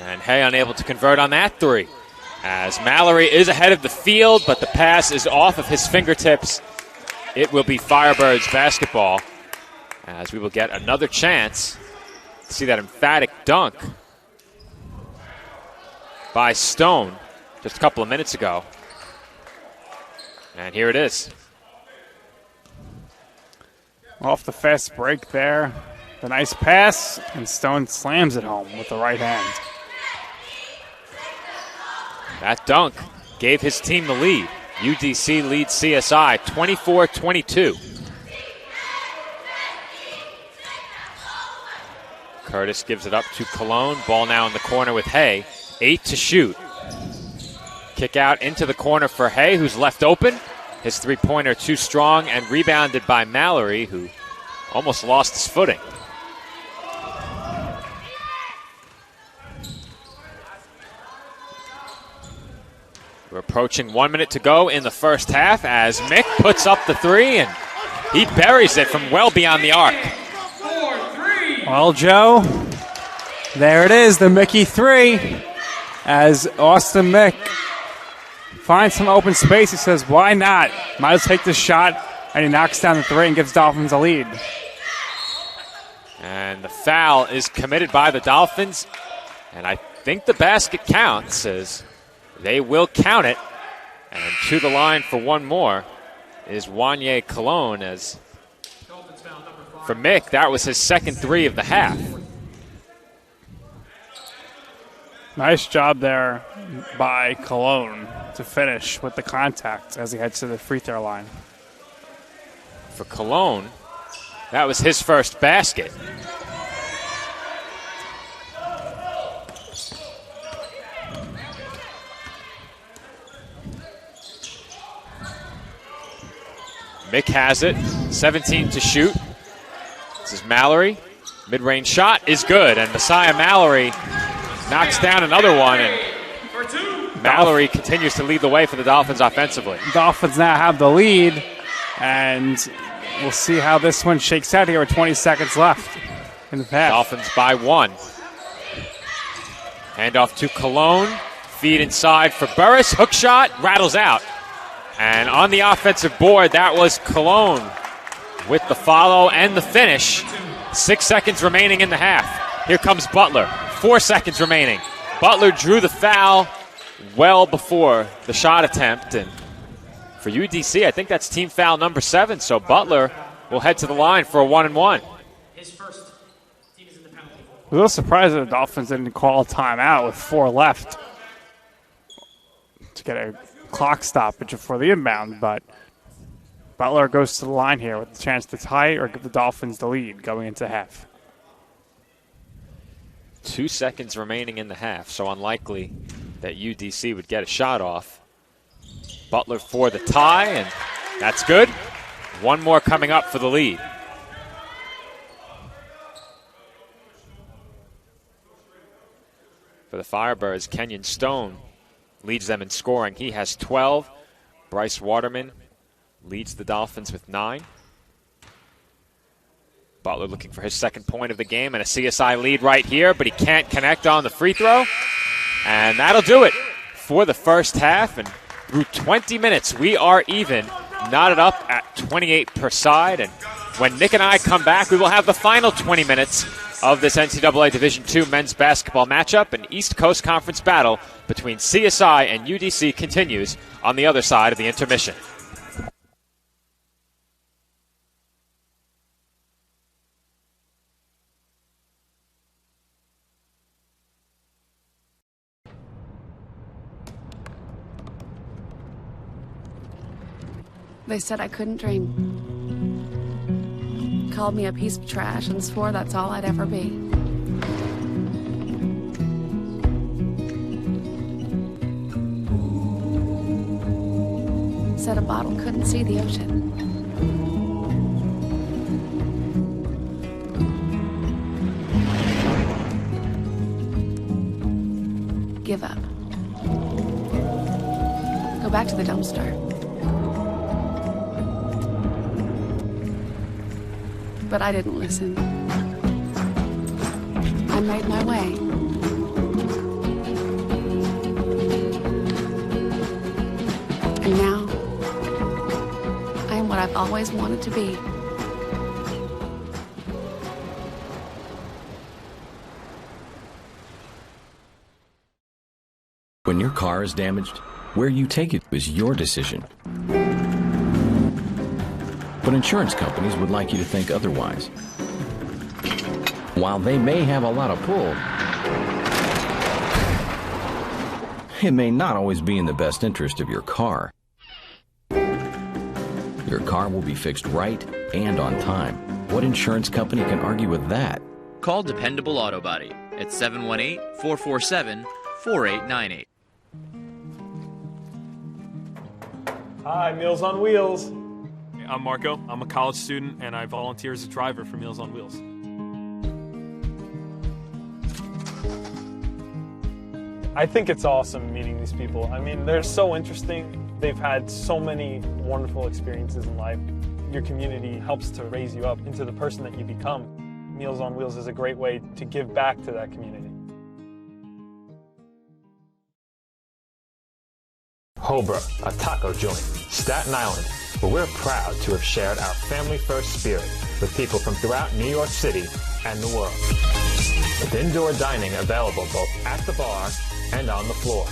And Hay unable to convert on that three as Mallory is ahead of the field, but the pass is off of his fingertips. It will be Firebirds basketball as we will get another chance to see that emphatic dunk by Stone just a couple of minutes ago. And here it is. Off the fast break there. The nice pass, and Stone slams it home with the right hand. That dunk gave his team the lead. UDC leads CSI 24-22. Curtis gives it up to Cologne. Ball now in the corner with Hay. 8 to shoot. Kick out into the corner for Hay, who's left open. His three-pointer too strong and rebounded by Mallory, who almost lost his footing. We're approaching 1 minute to go in the first half as Mick puts up the three, and he buries it from well beyond the arc. Well, Joe, there it is, the Mickey three. As Austin Mick finds some open space, he says, why not? Might as well take this shot, and he knocks down the three and gives Dolphins a lead. And the foul is committed by the Dolphins, and I think the basket counts as they will count it. And to the line for one more is Wanye Cologne, as for Mick, that was his second three of the half. Nice job there by Cologne to finish with the contact as he heads to the free throw line. For Cologne, That was his first basket. Mick has it, 17 to shoot. This is Mallory. Mid-range shot is good, and Messiah Mallory knocks down another one, and Mallory continues to lead the way for the Dolphins offensively. Dolphins now have the lead, and we'll see how this one shakes out here with 20 seconds left in the half. Dolphins by 1. Handoff to Cologne. Feed inside for Burris. Hook shot, rattles out. And on the offensive board, that was Cologne with the follow and the finish. 6 seconds remaining in the half. Here comes Butler. 4 seconds remaining. Butler drew the foul well before the shot attempt. And for UDC, I think that's team foul number 7. So Butler will head to the line for a 1-and-1. His first team is in the penalty. A little surprised that the Dolphins didn't call a timeout with 4 left to get a clock stoppage before the inbound, but Butler goes to the line here with a chance to tie or give the Dolphins the lead going into half. 2 seconds remaining in the half, so unlikely that UDC would get a shot off. Butler for the tie, and that's good. One more coming up for the lead. For the Firebirds, Kenyon Stone leads them in scoring. He has 12. Bryce Waterman leads the Dolphins with 9. Butler looking for his second point of the game and a CSI lead right here, but he can't connect on the free throw. And that'll do it for the first half. And through 20 minutes, we are even, knotted up at 28 per side. And when Nick and I come back, we will have the final 20 minutes of this NCAA Division II men's basketball matchup. An East Coast Conference battle between CSI and UDC continues on the other side of the intermission. They said I couldn't dream. Called me a piece of trash and swore that's all I'd ever be. Said a bottle couldn't see the ocean. Give up. Go back to the dumpster. But I didn't listen. I made my way. And now, I am what I've always wanted to be. When your car is damaged, where you take it is your decision. But insurance companies would like you to think otherwise. While they may have a lot of pull, it may not always be in the best interest of your car. Your car will be fixed right and on time. What insurance company can argue with that? Call Dependable Auto Body at 718-447-4898. Hi, Meals on Wheels. I'm Marco. I'm a college student, and I volunteer as a driver for Meals on Wheels. I think it's awesome meeting these people. I mean, they're so interesting. They've had so many wonderful experiences in life. Your community helps to raise you up into the person that you become. Meals on Wheels is a great way to give back to that community. Hobra, a taco joint, Staten Island, where we're proud to have shared our family-first spirit with people from throughout New York City and the world. With indoor dining available both at the bar and on the floor.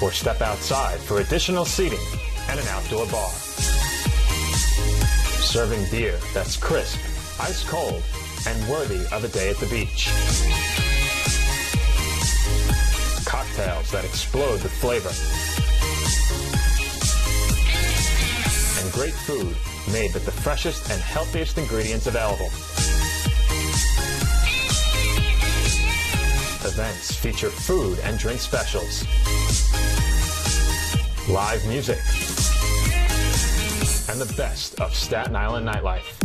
Or step outside for additional seating and an outdoor bar. Serving beer that's crisp, ice cold, and worthy of a day at the beach. Cocktails that explode with flavor. And great food made with the freshest and healthiest ingredients available. Events feature food and drink specials, live music, and the best of Staten Island nightlife.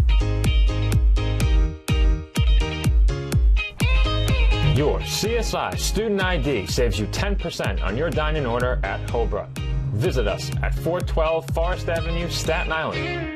Your CSI Student ID saves you 10% on your dining order at Hobra. Visit us at 412 Forest Avenue, Staten Island.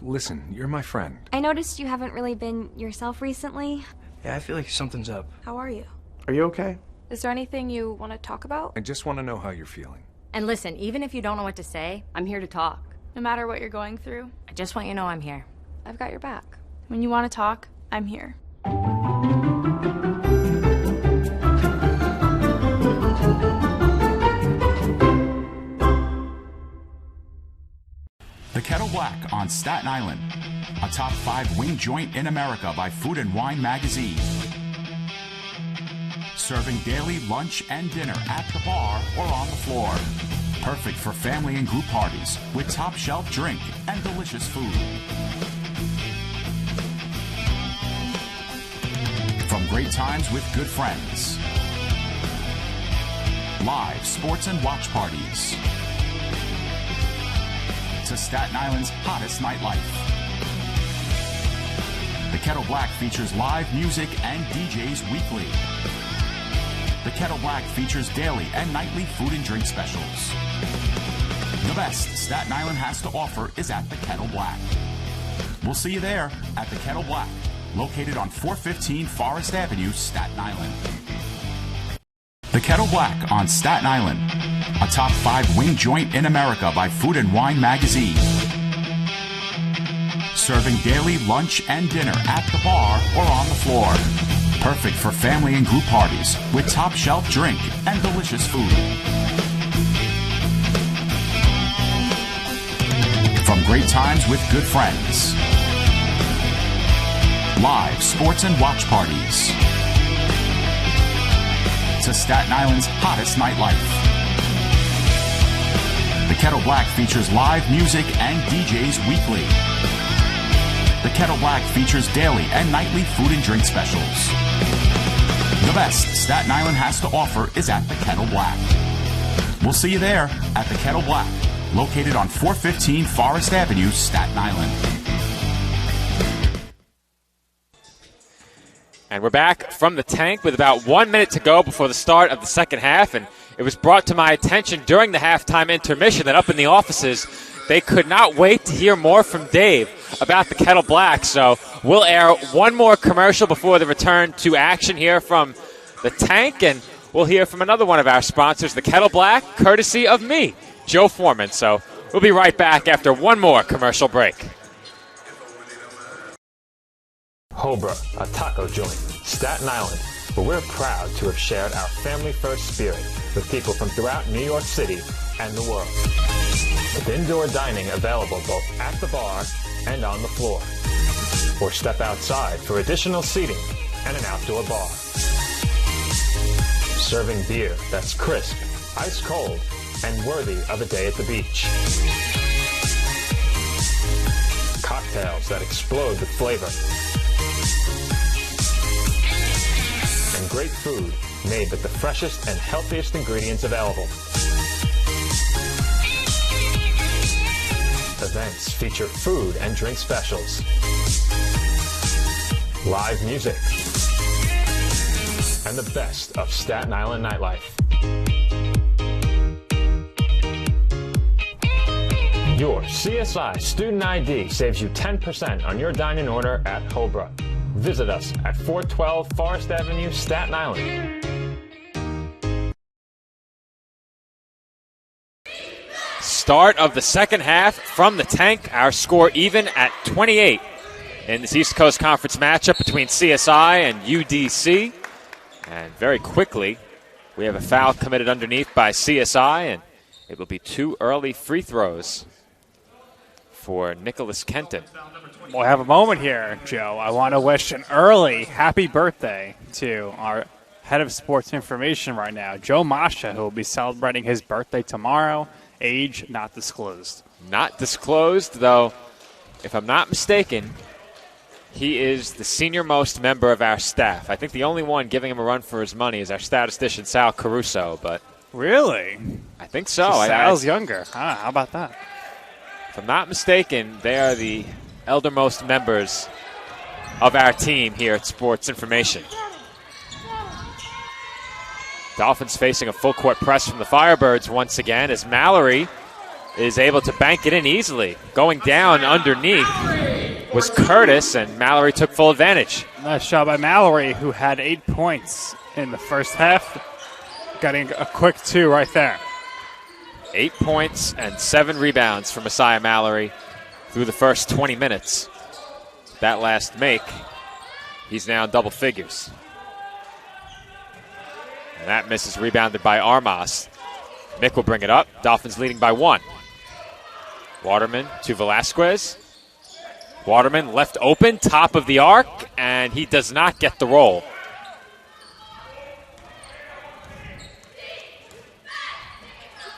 Listen, you're my friend. I noticed you haven't really been yourself recently. Yeah, I feel like something's up. How are you? Are you okay? Is there anything you want to talk about? I just want to know how you're feeling. And listen, even if you don't know what to say, I'm here to talk. No matter what you're going through, I just want you to know I'm here. I've got your back. When you want to talk, I'm here. The Kettle Black on Staten Island, a top 5 wing joint in America by Food and Wine magazine. Serving daily lunch and dinner at the bar or on the floor. Perfect for family and group parties with top shelf drink and delicious food. From great times with good friends. Live sports and watch parties. To Staten Island's hottest nightlife. The Kettle Black features live music and DJs weekly. The Kettle Black features daily and nightly food and drink specials. The best Staten Island has to offer is at the Kettle Black. We'll see you there at the Kettle Black, located on 415 Forest Avenue, Staten Island. The Kettle Black on Staten Island, a top 5 wing joint in America by Food and Wine magazine. Serving daily lunch and dinner at the bar or on the floor. Perfect for family and group parties with top shelf drink and delicious food. From great times with good friends. Live sports and watch parties. To Staten Island's hottest nightlife. The Kettle Black features live music and DJs weekly. The Kettle Black features daily and nightly food and drink specials. The best Staten Island has to offer is at the Kettle Black. We'll see you there at the Kettle Black, located on 415 Forest Avenue, Staten Island. And we're back from the tank with about 1 minute to go before the start of the second half. And it was brought to my attention during the halftime intermission that up in the offices, they could not wait to hear more from Dave about the Kettle Black. So we'll air one more commercial before the return to action here from the tank. And we'll hear from another one of our sponsors, the Kettle Black, courtesy of me, Joe Foreman. So we'll be right back after one more commercial break. Hobra, a taco joint, Staten Island, where we're proud to have shared our family-first spirit with people from throughout New York City and the world. With indoor dining available both at the bar and on the floor. Or step outside for additional seating and an outdoor bar. Serving beer that's crisp, ice cold, and worthy of a day at the beach. Cocktails that explode with flavor. And great food made with the freshest and healthiest ingredients available. Events feature food and drink specials, live music, and the best of Staten Island nightlife. Your CSI Student ID saves you 10% on your dining order at Hobra. Visit us at 412 Forest Avenue, Staten Island. start of the second half from the tank. Our score even at 28 in this East Coast Conference matchup between CSI and UDC. And very quickly, we have a foul committed underneath by CSI, and it will be 2 early free throws for Nicholas Kenton. We'll have a moment here, Joe. I want to wish an early happy birthday to our head of sports information right now, Joe Masha, who will be celebrating his birthday tomorrow. Age not disclosed. Not disclosed, though, if I'm not mistaken, he is the senior-most member of our staff. I think the only one giving him a run for his money is our statistician, Sal Caruso. But really? I think so. Sal's younger. How about that? If I'm not mistaken, they are the eldermost members of our team here at Sports Information. Dolphins facing a full-court press from the Firebirds once again as Mallory is able to bank it in easily. Going down underneath was Curtis, and Mallory took full advantage. Nice shot by Mallory, who had 8 points in the first half. Getting a quick 2 right there. 8 points and 7 rebounds for Messiah Mallory through the first 20 minutes. That last make, he's now in double figures. And that miss is rebounded by Armas. Mick will bring it up. Dolphins leading by 1. Waterman to Velasquez. Waterman left open, top of the arc, and he does not get the roll.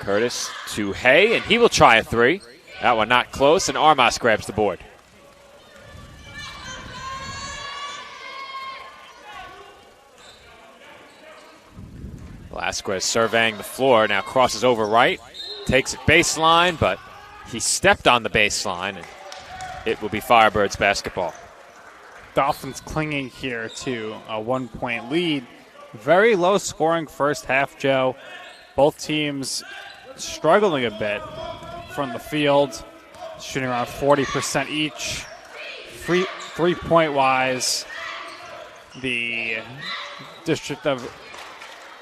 Curtis to Hay, and he will try a 3. That one not close, and Armas grabs the board. Velasquez surveying the floor, now crosses over right, takes it baseline, but he stepped on the baseline, and it will be Firebirds basketball. Dolphins clinging here to a 1-point lead. Very low scoring first half, Joe. Both teams struggling a bit from the field, shooting around 40% each. 3-point wise, the District of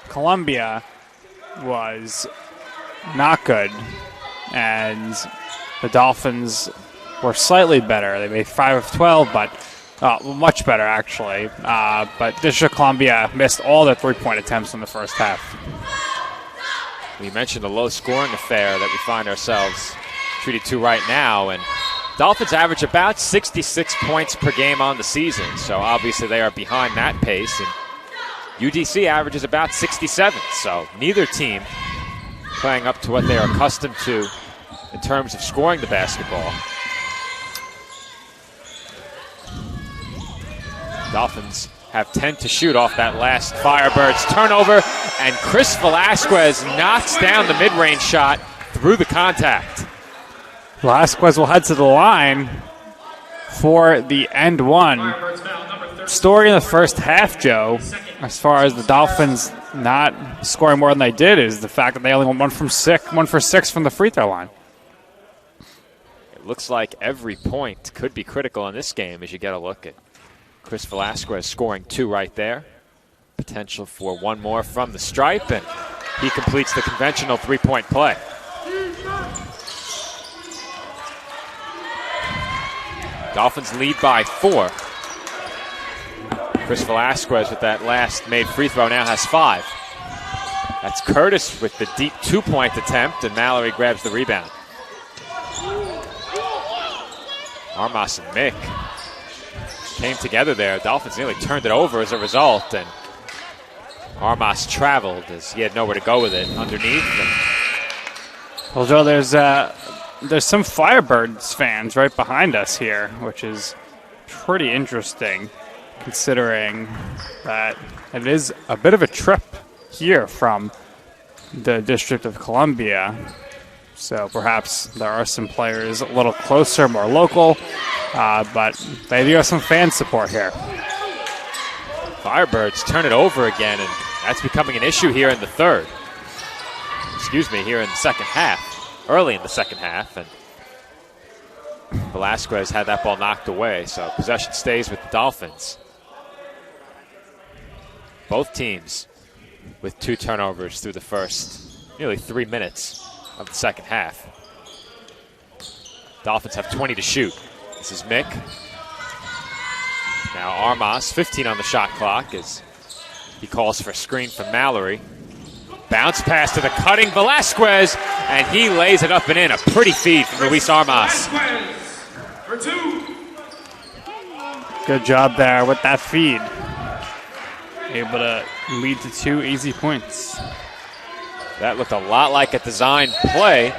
Columbia was not good, and the Dolphins were slightly better. They made 5 of 12, but much better actually. But District of Columbia missed all their 3-point attempts in the first half. We mentioned a low-scoring affair that we find ourselves treated to right now, and Dolphins average about 66 points per game on the season, so obviously they are behind that pace, and UDC averages about 67, so neither team playing up to what they are accustomed to in terms of scoring the basketball. Dolphins have 10 to shoot off that last Firebirds turnover, and Chris Velasquez knocks down the mid-range shot through the contact. Velasquez will head to the line for the end one. Story in the first half, Joe, as far as the Dolphins not scoring more than they did, is the fact that they only went 1 for 6 from the free throw line. It looks like every point could be critical in this game as you get a look at Chris Velasquez scoring 2 right there. Potential for 1 more from the stripe, and he completes the conventional 3-point play. Dolphins lead by 4. Chris Velasquez with that last made free throw now has 5. That's Curtis with the deep 2-point attempt, and Mallory grabs the rebound. Armas and Mick came together there. Dolphins nearly turned it over as a result, and Armas traveled as he had nowhere to go with it underneath. Well, Joe, there's some Firebirds fans right behind us here, which is pretty interesting considering that it is a bit of a trip here from the District of Columbia. So perhaps there are some players a little closer, more local, but they do have some fan support here. Firebirds turn it over again, and that's becoming an issue here in the third. Here in the second half, early in the second half, and Velasquez had that ball knocked away, so possession stays with the Dolphins. Both teams with 2 turnovers through the first nearly 3 minutes of the second half. Dolphins have 20 to shoot. This is Mick. Now Armas, 15 on the shot clock as he calls for a screen from Mallory. Bounce pass to the cutting Velasquez, and he lays it up and in. A pretty feed from Luis Armas. For 2. Good job there with that feed. Able to lead to 2 easy points. That looked a lot like a design play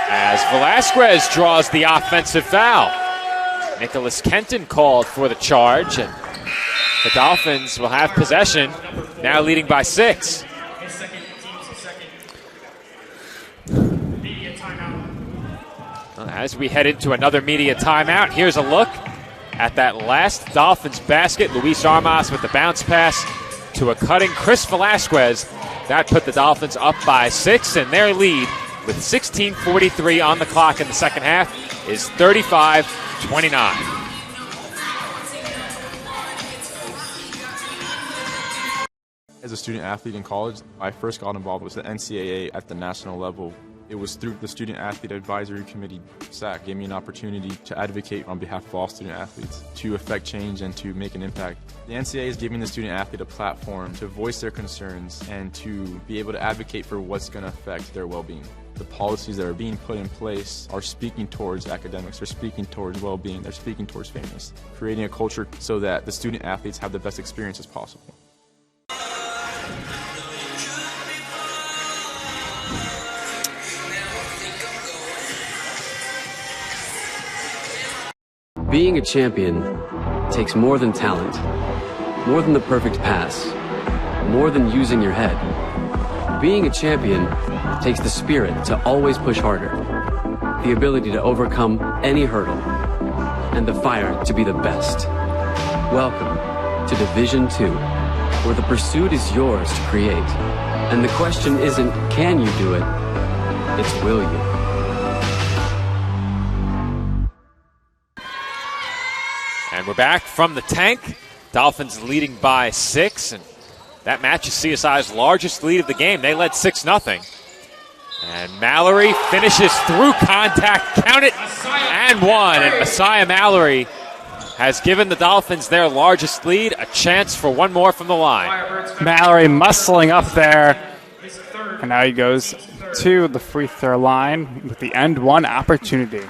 as Velasquez draws the offensive foul. Nicholas Kenton called for the charge, and the Dolphins will have possession, now leading by 6. As we head into another media timeout, here's a look at that last Dolphins basket. Luis Armas with the bounce pass to a cutting Chris Velasquez. That put the Dolphins up by 6, and their lead with 16:43 on the clock in the second half is 35-29. As a student athlete in college, I first got involved with the NCAA at the national level. It was through the Student Athlete Advisory Committee, SAC, gave me an opportunity to advocate on behalf of all student athletes, to affect change and to make an impact. The NCAA is giving the student athlete a platform to voice their concerns and to be able to advocate for what's going to affect their well-being. The policies that are being put in place are speaking towards academics, they're speaking towards well-being, they're speaking towards fairness, creating a culture so that the student athletes have the best experiences possible. Being a champion takes more than talent, more than the perfect pass, more than using your head. Being a champion takes the spirit to always push harder, the ability to overcome any hurdle, and the fire to be the best. Welcome to Division II, where the pursuit is yours to create. And the question isn't, can you do it? It's, will you? And we're back from the tank. Dolphins leading by 6, and that match is CSI's largest lead of the game. They led 6-0. And Mallory finishes through contact, count it, and 1. And Messiah Mallory has given the Dolphins their largest lead, a chance for one more from the line. Mallory muscling up there, and now he goes to the free throw line with the end one opportunity.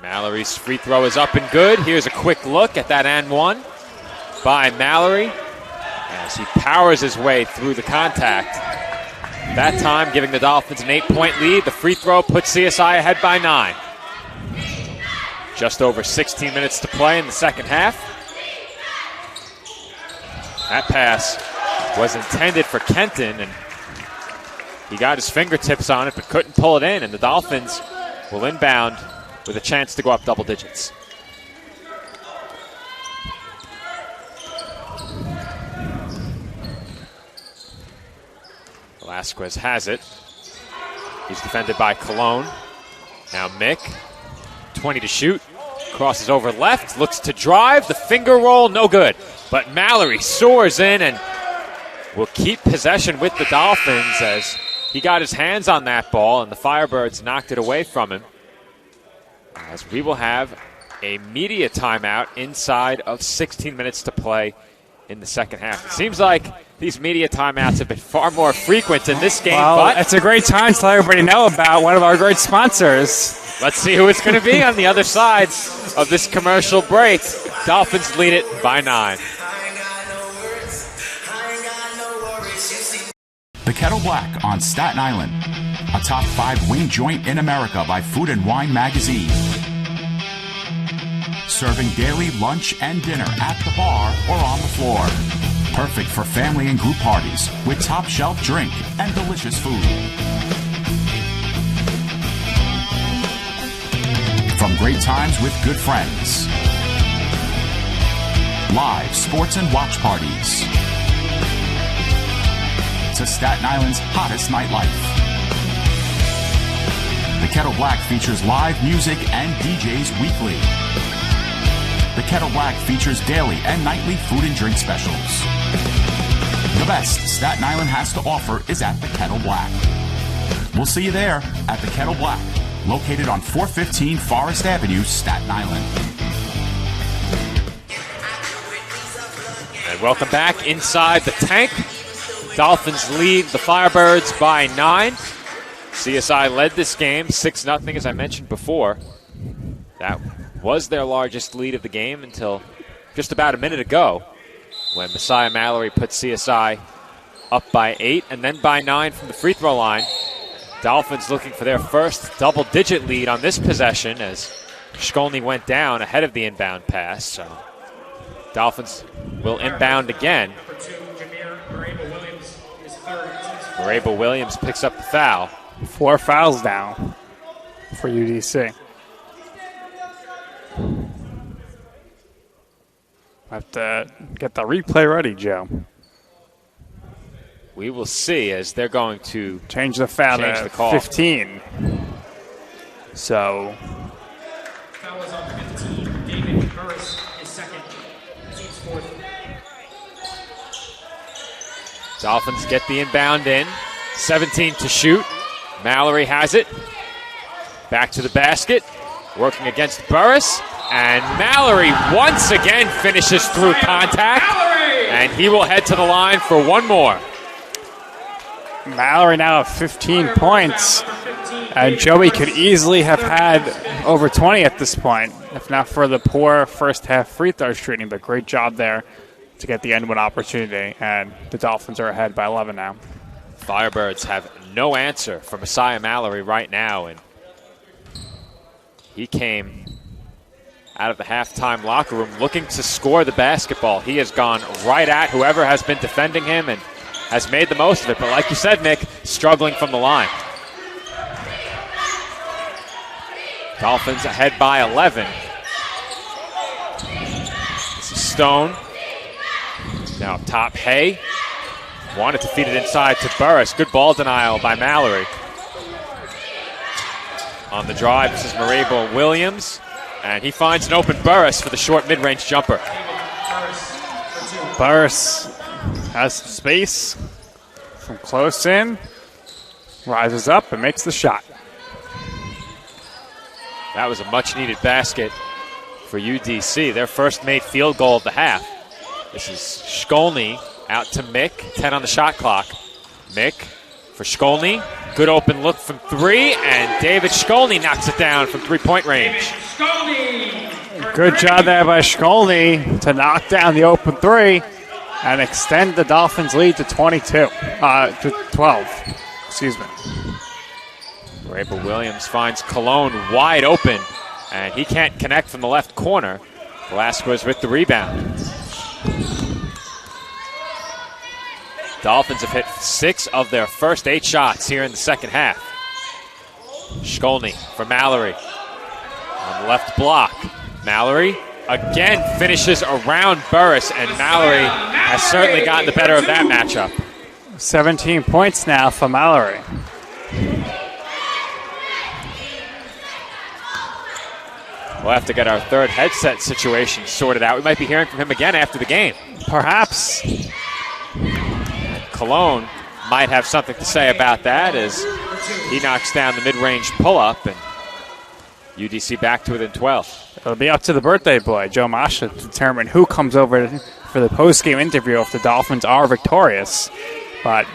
Mallory's free throw is up and good. Here's a quick look at that and one by Mallory as he powers his way through the contact. That time giving the Dolphins an 8-point lead. The free throw puts CSI ahead by 9. Just over 16 minutes to play in the second half. That pass was intended for Kenton, and he got his fingertips on it but couldn't pull it in, and the Dolphins will inbound with a chance to go up double digits. Velasquez has it. He's defended by Cologne. Now Mick, 20 to shoot. Crosses over left, looks to drive. The finger roll, no good. But Mallory soars in and will keep possession with the Dolphins as he got his hands on that ball and the Firebirds knocked it away from him. As we will have a media timeout inside of 16 minutes to play in the second half. It seems like these media timeouts have been far more frequent in this game. Well, but it's a great time to let everybody know about one of our great sponsors. Let's see who it's going to be on the other side of this commercial break. Dolphins lead it by 9. The Kettle Black on Staten Island, a top 5 wing joint in America by Food and Wine magazine. Serving daily lunch and dinner at the bar or on the floor. Perfect for family and group parties with top shelf drink and delicious food. From great times with good friends. Live sports and watch parties. To Staten Island's hottest nightlife. The Kettle Black features live music and DJs weekly. The Kettle Black features daily and nightly food and drink specials. The best Staten Island has to offer is at the Kettle Black. We'll see you there at the Kettle Black, located on 415 Forest Avenue, Staten Island. And welcome back inside the tank. Dolphins lead the Firebirds by 9. CSI led this game 6-0, as I mentioned before. That was their largest lead of the game until just about a minute ago, when Messiah Mallory put CSI up by 8 and then by 9 from the free throw line. Dolphins looking for their first double-digit lead on this possession as Shkolny went down ahead of the inbound pass. So Dolphins will inbound again. Marable Williams picks up the foul. 4 fouls now for UDC. Have to get the replay ready, Joe. We will see as they're going to change the foul change to the call. 15. So Foul is on 15. David Burris is second. Team's fourth. Dolphins get the inbound in. 17 to shoot. Mallory has it. Back to the basket. Working against Burris. And Mallory once again finishes through contact. And he will head to the line for one more. Mallory now at 15 points. And Joey could easily have had over 20 at this point, if not for the poor first half free throw shooting. But great job there to get the end one opportunity. And the Dolphins are ahead by 11 now. Firebirds have no answer for Messiah Mallory right now. And he came out of the halftime locker room looking to score the basketball. He has gone right at whoever has been defending him and has made the most of it. But like you said, Mick, struggling from the line. Dolphins ahead by 11. This is Stone. Now up top, Hay. Wanted to feed it inside to Burris. Good ball denial by Mallory. On the drive, this is Marable Williams. And he finds an open Burris for the short mid-range jumper. Burris has some space from close in. Rises up and makes the shot. That was a much-needed basket for UDC. Their first made field goal of the half. This is Shkolny out to Mick. 10 on the shot clock. Mick for Shkolny. Good open look from 3, and David Shkolny knocks it down from three-point range. Good job there by Shkolny to knock down the open 3 and extend the Dolphins' lead to 12. Excuse me. Marable Williams finds Cologne wide open, and he can't connect from the left corner. Velasquez with the rebound. Dolphins have hit 6 of their first 8 shots here in the second half. Shkolny for Mallory. On the left block. Mallory again finishes around Burris, and Mallory has certainly gotten the better of that matchup. 17 points now for Mallory. We'll have to get our third headset situation sorted out. We might be hearing from him again after the game. Perhaps. Cologne might have something to say about that as he knocks down the mid-range pull-up, and UDC back to within 12. It'll be up to the birthday boy, Joe Masha, to determine who comes over for the post-game interview if the Dolphins are victorious. But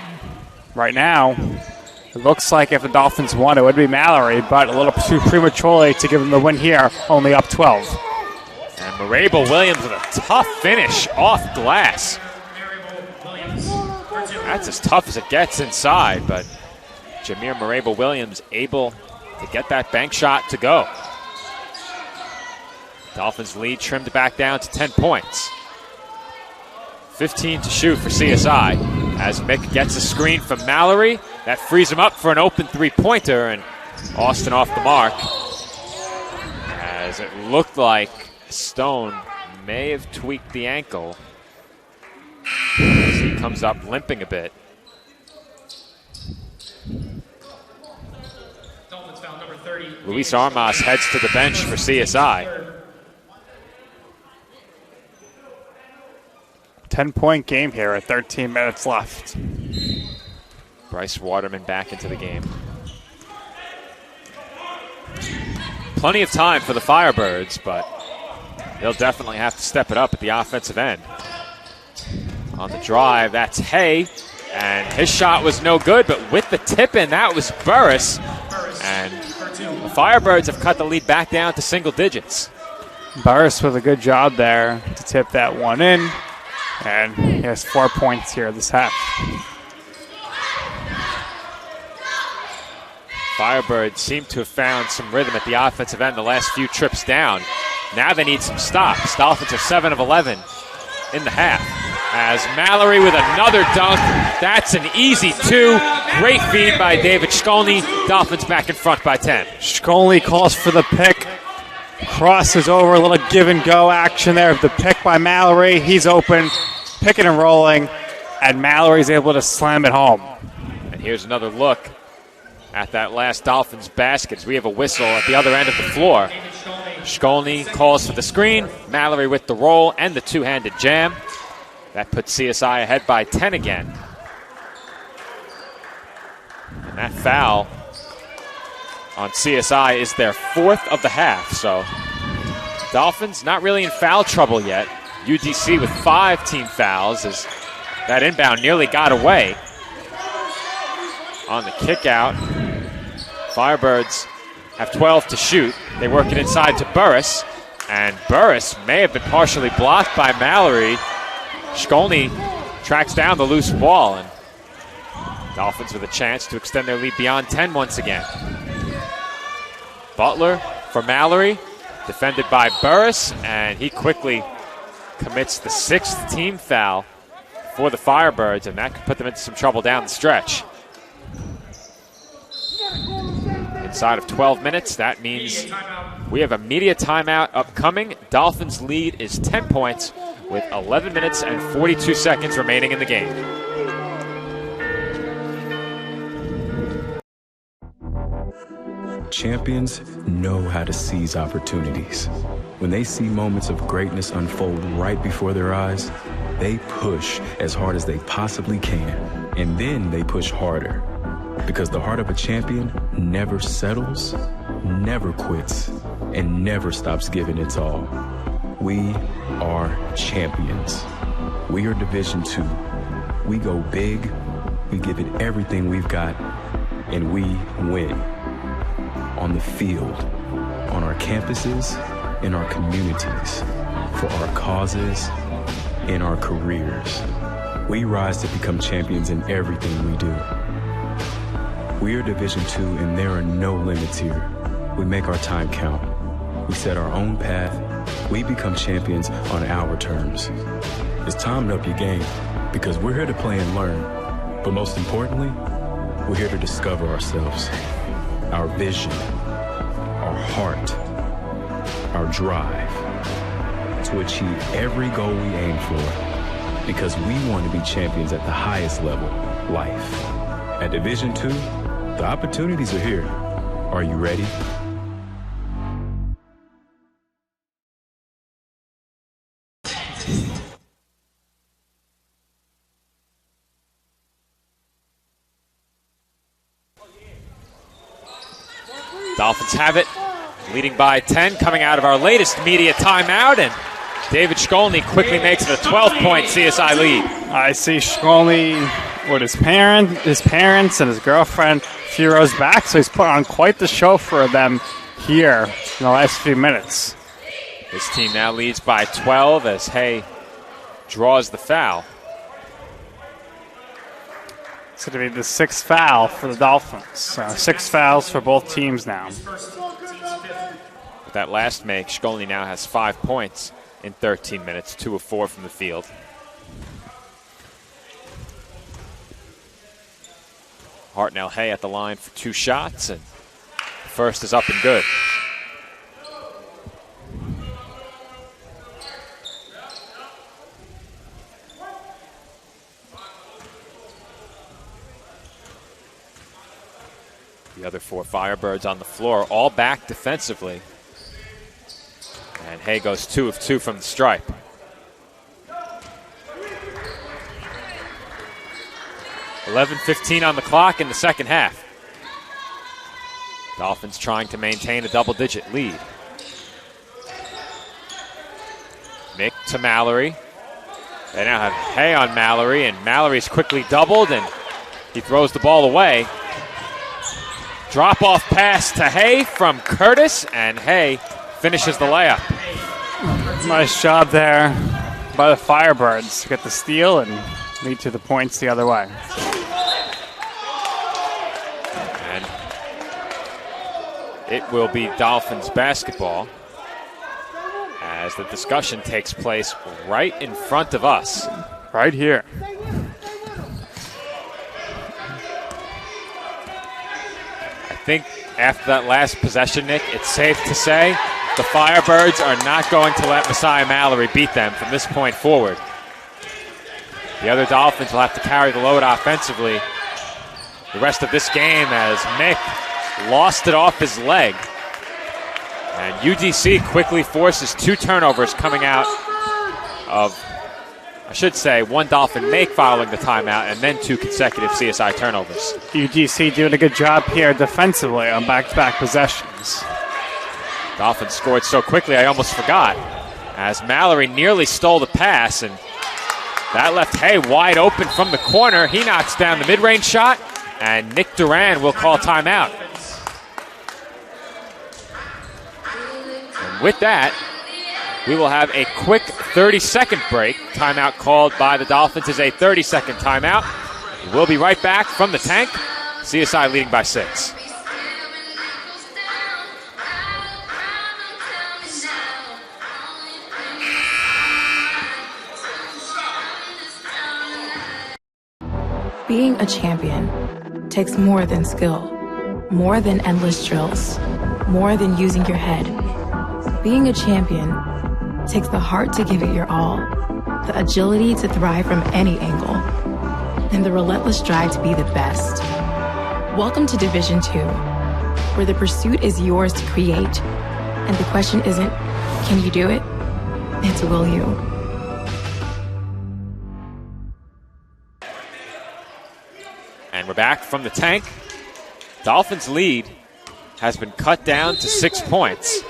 right now, it looks like if the Dolphins won, it would be Mallory, but a little too prematurely to give them the win here, only up 12. And Marable Williams with a tough finish off glass. That's as tough as it gets inside, but Jameer Marable Williams able to get that bank shot to go. Dolphins lead trimmed back down to 10 points. 15 to shoot for CSI as Mick gets a screen from Mallory. That frees him up for an open three-pointer, and Austin off the mark. As it looked like Stone may have tweaked the ankle as he comes up limping a bit. Luis Armas heads to the bench for CSI. 10-point game here at 13 minutes left. Bryce Waterman back into the game. Plenty of time for the Firebirds, but they'll definitely have to step it up at the offensive end. On the drive, that's Hay, and his shot was no good, but with the tip-in, that was Burris. And the Firebirds have cut the lead back down to single digits. Burris with a good job there to tip that one in, and he has 4 points here this half. Firebirds seem to have found some rhythm at the offensive end the last few trips down. Now they need some stops. Dolphins are 7 of 11 in the half. As Mallory with another dunk. That's an easy 2. Great feed by David Shkolny. Dolphins back in front by 10. Shkolny calls for the pick. Crosses over, a little give and go action there. The pick by Mallory. He's open, picking and rolling, and Mallory's able to slam it home. And here's another look at that last Dolphins basket as we have a whistle at the other end of the floor. Shkolny calls for the screen. Mallory with the roll and the two-handed jam. That puts CSI ahead by 10 again. And that foul on CSI is their 4th of the half. So Dolphins not really in foul trouble yet. UDC with 5 team fouls as that inbound nearly got away. On the kick out, Firebirds have 12 to shoot. They work it inside to Burris, and Burris may have been partially blocked by Mallory. Shkolny tracks down the loose ball, and Dolphins with a chance to extend their lead beyond 10 once again. Butler for Mallory, defended by Burris, and he quickly commits the 6th team foul for the Firebirds, and that could put them into some trouble down the stretch. Inside of 12 minutes, that means we have a media timeout upcoming. Dolphins' lead is 10 points with 11 minutes and 42 seconds remaining in the game. Champions know how to seize opportunities. When they see moments of greatness unfold right before their eyes, they push as hard as they possibly can, and then they push harder. Because the heart of a champion never settles, never quits, and never stops giving its all. We are champions. We are Division II. We go big, we give it everything we've got, and we win. On the field, on our campuses, in our communities, for our causes, in our careers. We rise to become champions in everything we do. We are Division II, and there are no limits here. We make our time count. We set our own path. We become champions on our terms. It's time to up your game, because we're here to play and learn. But most importantly, we're here to discover ourselves, our vision, our heart, our drive, to achieve every goal we aim for, because we want to be champions at the highest level, life. At Division II, the opportunities are here. Are you ready? Dolphins have it, leading by 10, coming out of our latest media timeout, and David Shkolny quickly makes it a 12-point CSI lead. I see Shkolny with his parents and his girlfriend a few rows back, so he's put on quite the show for them here in the last few minutes. His team now leads by 12 as Hay draws the foul. It's going to be the 6th foul for the Dolphins. 6 fouls for both teams now. With that last make, Shkolny now has 5 points in 13 minutes, 2 of 4 from the field. Hartnell Hay at the line for 2 shots, and first is up and good. The other 4 Firebirds on the floor, all back defensively. And Hay goes 2 of 2 from the stripe. 11:15 on the clock in the second half. Dolphins trying to maintain a double-digit lead. Mick to Mallory. They now have Hay on Mallory, and Mallory's quickly doubled, and he throws the ball away. Drop-off pass to Hay from Curtis, and Hay finishes the layup. Nice job there by the Firebirds to get the steal and lead to the points the other way. And it will be Dolphins basketball as the discussion takes place right in front of us. Right here. I think after that last possession, Nick, it's safe to say the Firebirds are not going to let Messiah Mallory beat them from this point forward. The other Dolphins will have to carry the load offensively the rest of this game as Mick lost it off his leg. And UDC quickly forces 2 turnovers coming out of, I should say, 1 Dolphin make following the timeout and then 2 consecutive CSI turnovers. UGC doing a good job here defensively on back-to-back possessions. Dolphins scored so quickly I almost forgot as Mallory nearly stole the pass, and that left Hay wide open from the corner. He knocks down the mid-range shot, and Nick Duran will call timeout. And with that, we will have a quick 30-second break. Timeout called by the Dolphins is a 30-second timeout. We'll be right back from the tank. CSI leading by 6. Being a champion takes more than skill, more than endless drills, more than using your head. Being a champion takes the heart to give it your all, the agility to thrive from any angle, and the relentless drive to be the best. Welcome to Division 2, where the pursuit is yours to create, and the question isn't, can you do it? It's will you? And we're back from the tank. Dolphins' lead has been cut down to 6 points.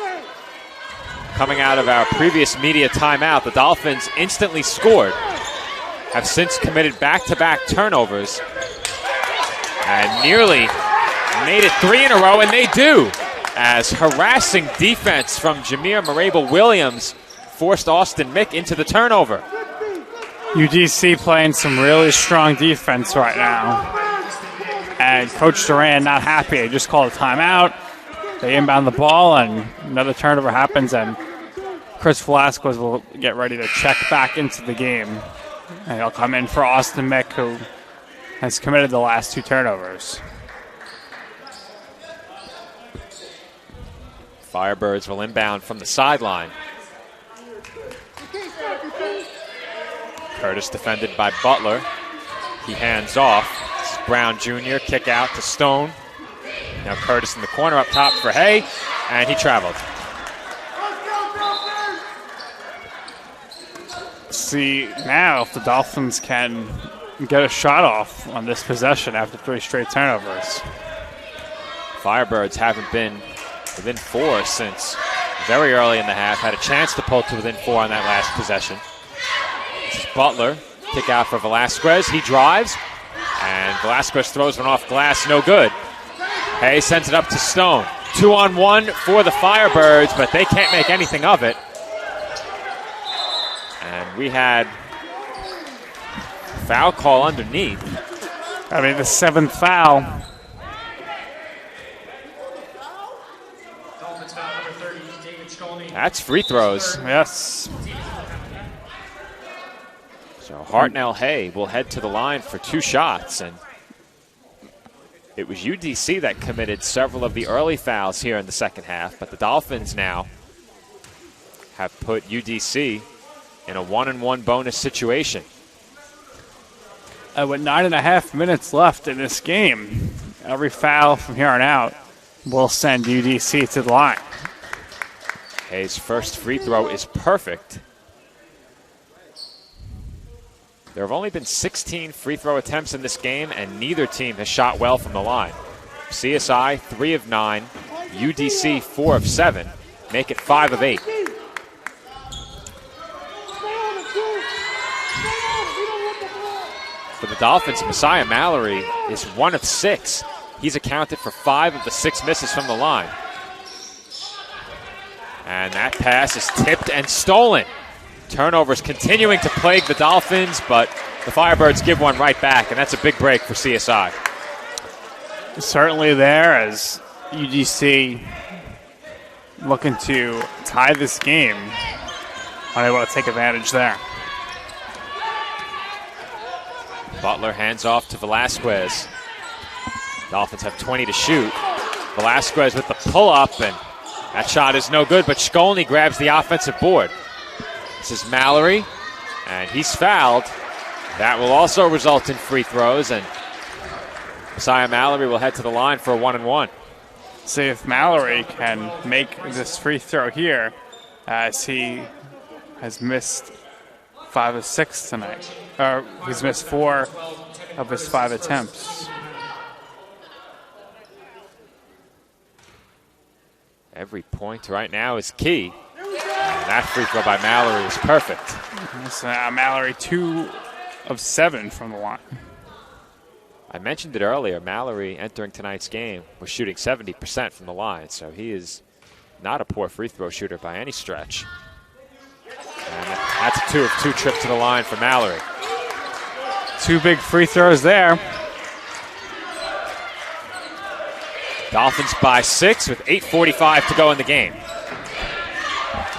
Coming out of our previous media timeout, the Dolphins instantly scored, have since committed back-to-back turnovers, and nearly made it 3 in a row, and they do, as harassing defense from Jameer Marable-Williams forced Austin Mick into the turnover. UGC playing some really strong defense right now. And Coach Duran not happy. They just called a timeout. They inbound the ball, and another turnover happens, and Chris Velasquez will get ready to check back into the game. And he'll come in for Austin Mick, who has committed the last 2 turnovers. Firebirds will inbound from the sideline. Curtis defended by Butler. He hands off. This is Brown Jr. Kick out to Stone. Now Curtis in the corner up top for Hay, and he traveled. See now if the Dolphins can get a shot off on this possession after 3 straight turnovers. Firebirds haven't been within 4 since very early in the half. Had a chance to pull to within 4 on that last possession. This is Butler. Kick out for Velasquez. He drives, and Velasquez throws one off glass. No good. Hay sends it up to Stone. 2-on-1 for the Firebirds, but they can't make anything of it. And we had foul call underneath. I mean, the 7th foul. That's free throws. Yes. So Hartnell Hay will head to the line for 2 shots, and it was UDC that committed several of the early fouls here in the second half, but the Dolphins now have put UDC in a 1-on-1 bonus situation. With 9.5 minutes left in this game, every foul from here on out will send UDC to the line. Hay's first free throw is perfect. There have only been 16 free throw attempts in this game, and neither team has shot well from the line. CSI 3 of 9, UDC 4 of 7, make it 5 of 8. For the Dolphins, Messiah Mallory is 1 of 6. He's accounted for 5 of the 6 misses from the line. And that pass is tipped and stolen. Turnovers continuing to plague the Dolphins, but the Firebirds give one right back, and that's a big break for CSI. Certainly there, as UGC looking to tie this game. Unable to take advantage there. Butler hands off to Velasquez. Dolphins have 20 to shoot. Velasquez with the pull-up, and that shot is no good, but Shkolny grabs the offensive board. This is Mallory, and he's fouled. That will also result in free throws, and Messiah Mallory will head to the line for a 1-and-1. See if Mallory can make this free throw here, as he has missed 5 of 6 tonight. Or he's missed 4 of his 5 attempts. Every point right now is key. And that free throw by Mallory is perfect. It's, Mallory 2 of 7 from the line. I mentioned it earlier. Mallory entering tonight's game was shooting 70% from the line, so he is not a poor free throw shooter by any stretch. And that's a 2 of 2 trip to the line for Mallory. 2 big free throws there. Dolphins by 6 with 8:45 to go in the game.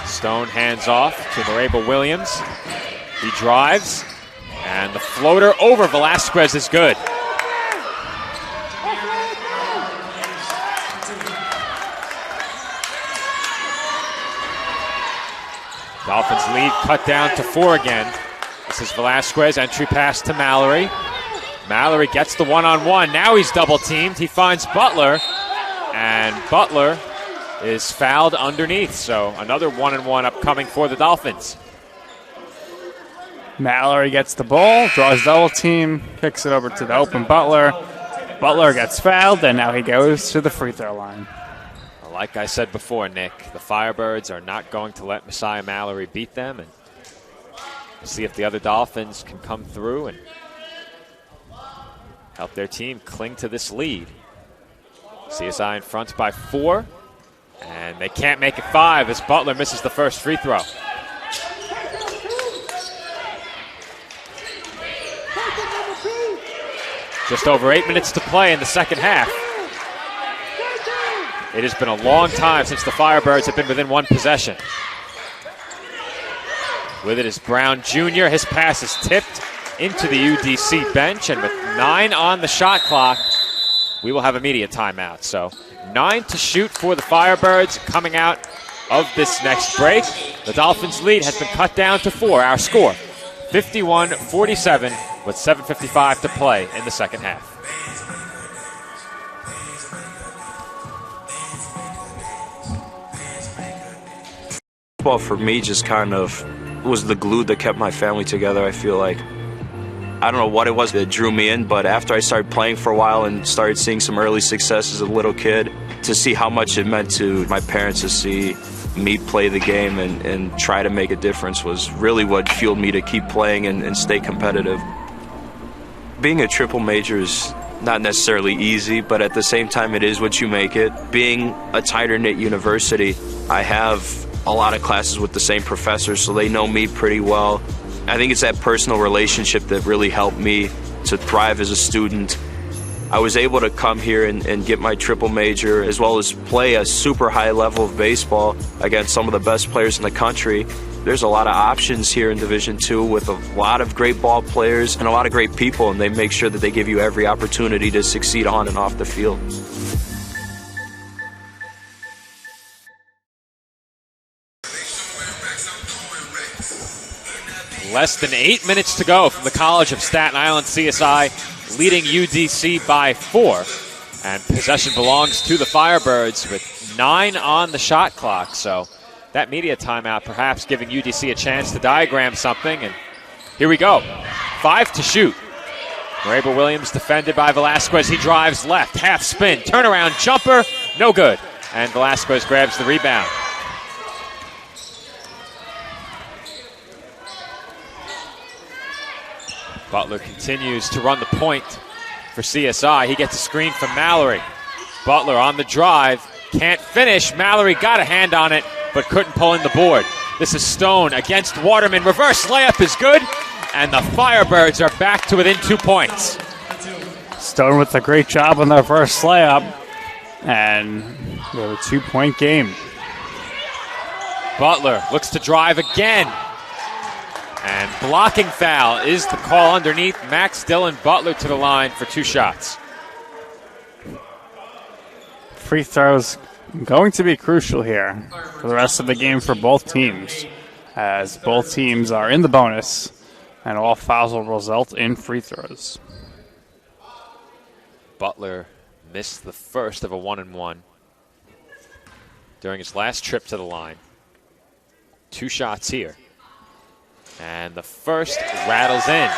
Stone hands off to Marable Williams. He drives, and the floater over Velasquez is good. Dolphins lead cut down to 4 again. This is Velasquez, entry pass to Mallory. Mallory gets the one-on-one. Now he's double-teamed. He finds Butler, and Butler is fouled underneath. So another 1-and-1 upcoming for the Dolphins. Mallory gets the ball, draws double team, kicks it over to the open Butler. Butler gets fouled, and now he goes to the free throw line. Like I said before, Nick, the Firebirds are not going to let Messiah Mallory beat them, and we'll see if the other Dolphins can come through and help their team cling to this lead. CSI in front by 4, and they can't make it 5 as Butler misses the first free throw. Just over 8 minutes to play in the second half. It has been a long time since the Firebirds have been within 1 possession. With it is Brown Jr. His pass is tipped into the UDC bench, and with 9 on the shot clock, we will have immediate timeout. So 9 to shoot for the Firebirds coming out of this next break. The Dolphins' lead has been cut down to 4. Our score, 51-47 with 7:55 to play in the second half. Football for me just kind of was the glue that kept my family together, I feel like. I don't know what it was that drew me in, but after I started playing for a while and started seeing some early success as a little kid, to see how much it meant to my parents to see me play the game and try to make a difference was really what fueled me to keep playing and stay competitive. Being a triple major is not necessarily easy, but at the same time it is what you make it. Being a tighter-knit university, I have a lot of classes with the same professors, so they know me pretty well. I think it's that personal relationship that really helped me to thrive as a student. I was able to come here and get my triple major, as well as play a super high level of baseball against some of the best players in the country. There's a lot of options here in Division II with a lot of great ball players and a lot of great people, and they make sure that they give you every opportunity to succeed on and off the field. Less than 8 minutes to go from the College of Staten Island. CSI leading UDC by 4. And possession belongs to the Firebirds with 9 on the shot clock. So that media timeout perhaps giving UDC a chance to diagram something. And here we go. 5 to shoot. Marable Williams defended by Velasquez. He drives left, half spin, turnaround jumper, no good. And Velasquez grabs the rebound. Butler continues to run the point for CSI. He gets a screen from Mallory. Butler on the drive, can't finish. Mallory got a hand on it, but couldn't pull in the board. This is Stone against Waterman. Reverse layup is good, and the Firebirds are back to within 2 points. Stone with a great job on the reverse layup, and we have a 2-point game. Butler looks to drive again. And blocking foul is the call underneath. Max Dillon Butler to the line for 2 shots. Free throws going to be crucial here for the rest of the game for both teams, as both teams are in the bonus, and all fouls will result in free throws. Butler missed the first of a 1-and-1 during his last trip to the line. 2 shots here. And the first rattles in.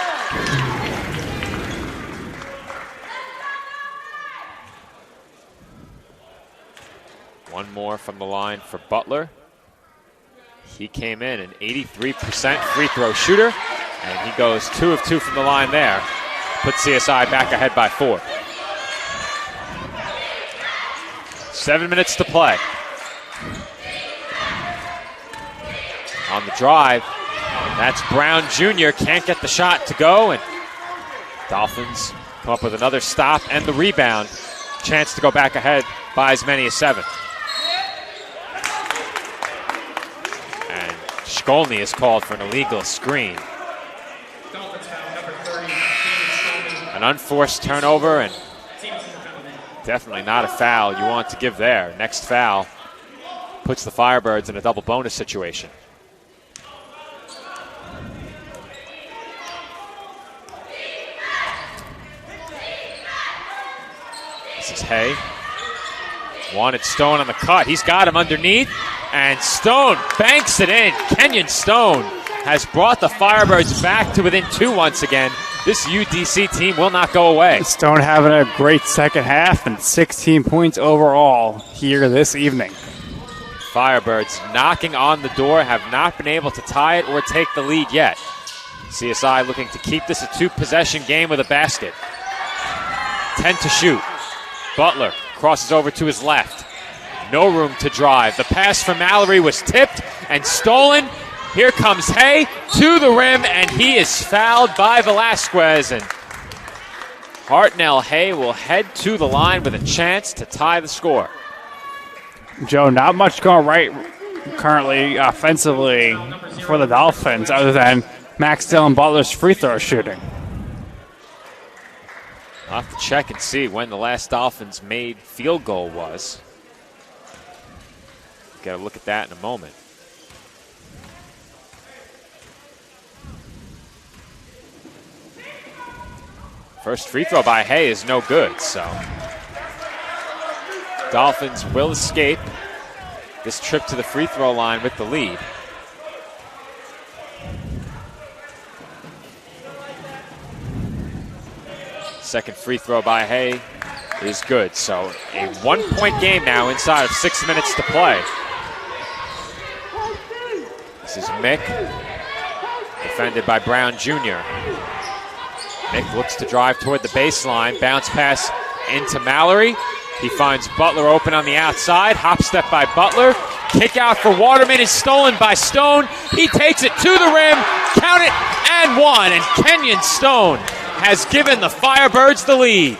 One more from the line for Butler. He came in an 83% free throw shooter, and he goes 2 of 2 from the line there. Puts CSI back ahead by 4. 7 minutes to play. On the drive, that's Brown Jr. Can't get the shot to go, and Dolphins come up with another stop and the rebound. Chance to go back ahead by as many as 7. And Shkolny is called for an illegal screen. An unforced turnover, and definitely not a foul you want to give there. Next foul puts the Firebirds in a double bonus situation. This is Hay. Wanted Stone on the cut. He's got him underneath, and Stone banks it in. Kenyon Stone has brought the Firebirds back to within 2 once again. This UDC team will not go away. Stone having a great second half and 16 points overall here this evening. Firebirds knocking on the door, have not been able to tie it or take the lead yet. CSI looking to keep this a 2-possession game with a basket. 10 to shoot. Butler crosses over to his left. No room to drive. The pass from Mallory was tipped and stolen. Here comes Hay to the rim, and he is fouled by Velasquez. And Hartnell Hay will head to the line with a chance to tie the score. Joe, not much going right currently offensively for the Dolphins other than Max Dillon Butler's free throw shooting. I'll have to check and see when the last Dolphins made field goal was. Got to look at that in a moment. First free throw by Hay is no good, so Dolphins will escape this trip to the free throw line with the lead. Second free throw by Hay is good. So a 1-point game now inside of 6 minutes to play. This is Mick, defended by Brown Jr. Mick looks to drive toward the baseline. Bounce pass into Mallory. He finds Butler open on the outside. Hop step by Butler. Kick out for Waterman is stolen by Stone. He takes it to the rim. Count it and 1. And Kenyon Stone has given the Firebirds the lead.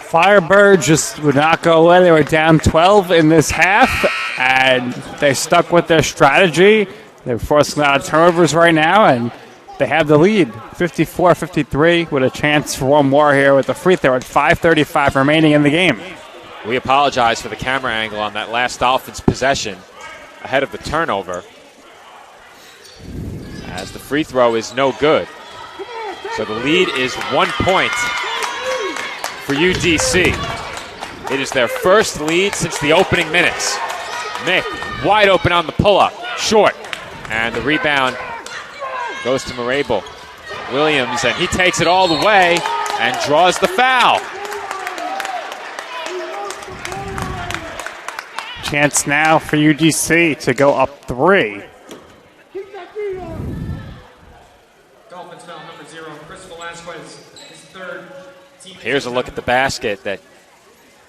Firebirds just would not go away. They were down 12 in this half, and they stuck with their strategy. They're forcing a lot of turnovers right now, and they have the lead, 54-53, with a chance for one more here with the free throw at 5:35 remaining in the game. We apologize for the camera angle on that last Dolphins possession ahead of the turnover, as the free throw is no good. So the lead is 1 point for UDC. It is their first lead since the opening minutes. Mick wide open on the pull-up, short, and the rebound goes to Marable. Williams, and he takes it all the way and draws the foul. Chance now for UDC to go up 3. Dolphins foul number 0, Chris Velasquez, his third. Here's a look at the basket that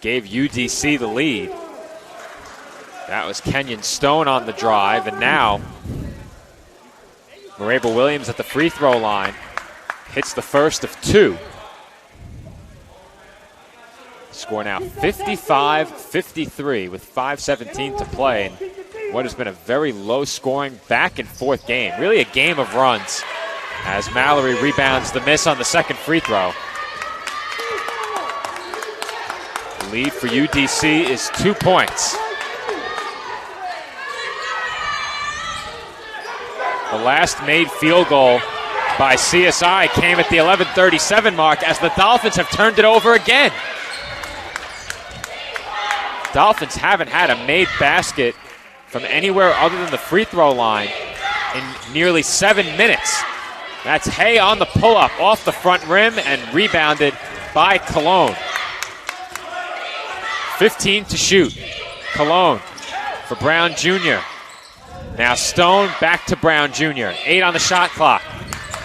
gave UDC the lead. That was Kenyon Stone on the drive, and now Marable Williams at the free throw line hits the first of 2. Score now 55-53 with 5:17 to play in what has been a very low-scoring back-and-forth game. Really a game of runs as Mallory rebounds the miss on the second free throw. The lead for UDC is 2 points. The last made field goal by CSI came at the 11:37 mark as the Dolphins have turned it over again. Dolphins haven't had a made basket from anywhere other than the free throw line in nearly 7 minutes. That's Hay on the pull-up off the front rim and rebounded by Cologne. 15 to shoot. Cologne for Brown Jr. Now Stone back to Brown Jr. 8 on the shot clock.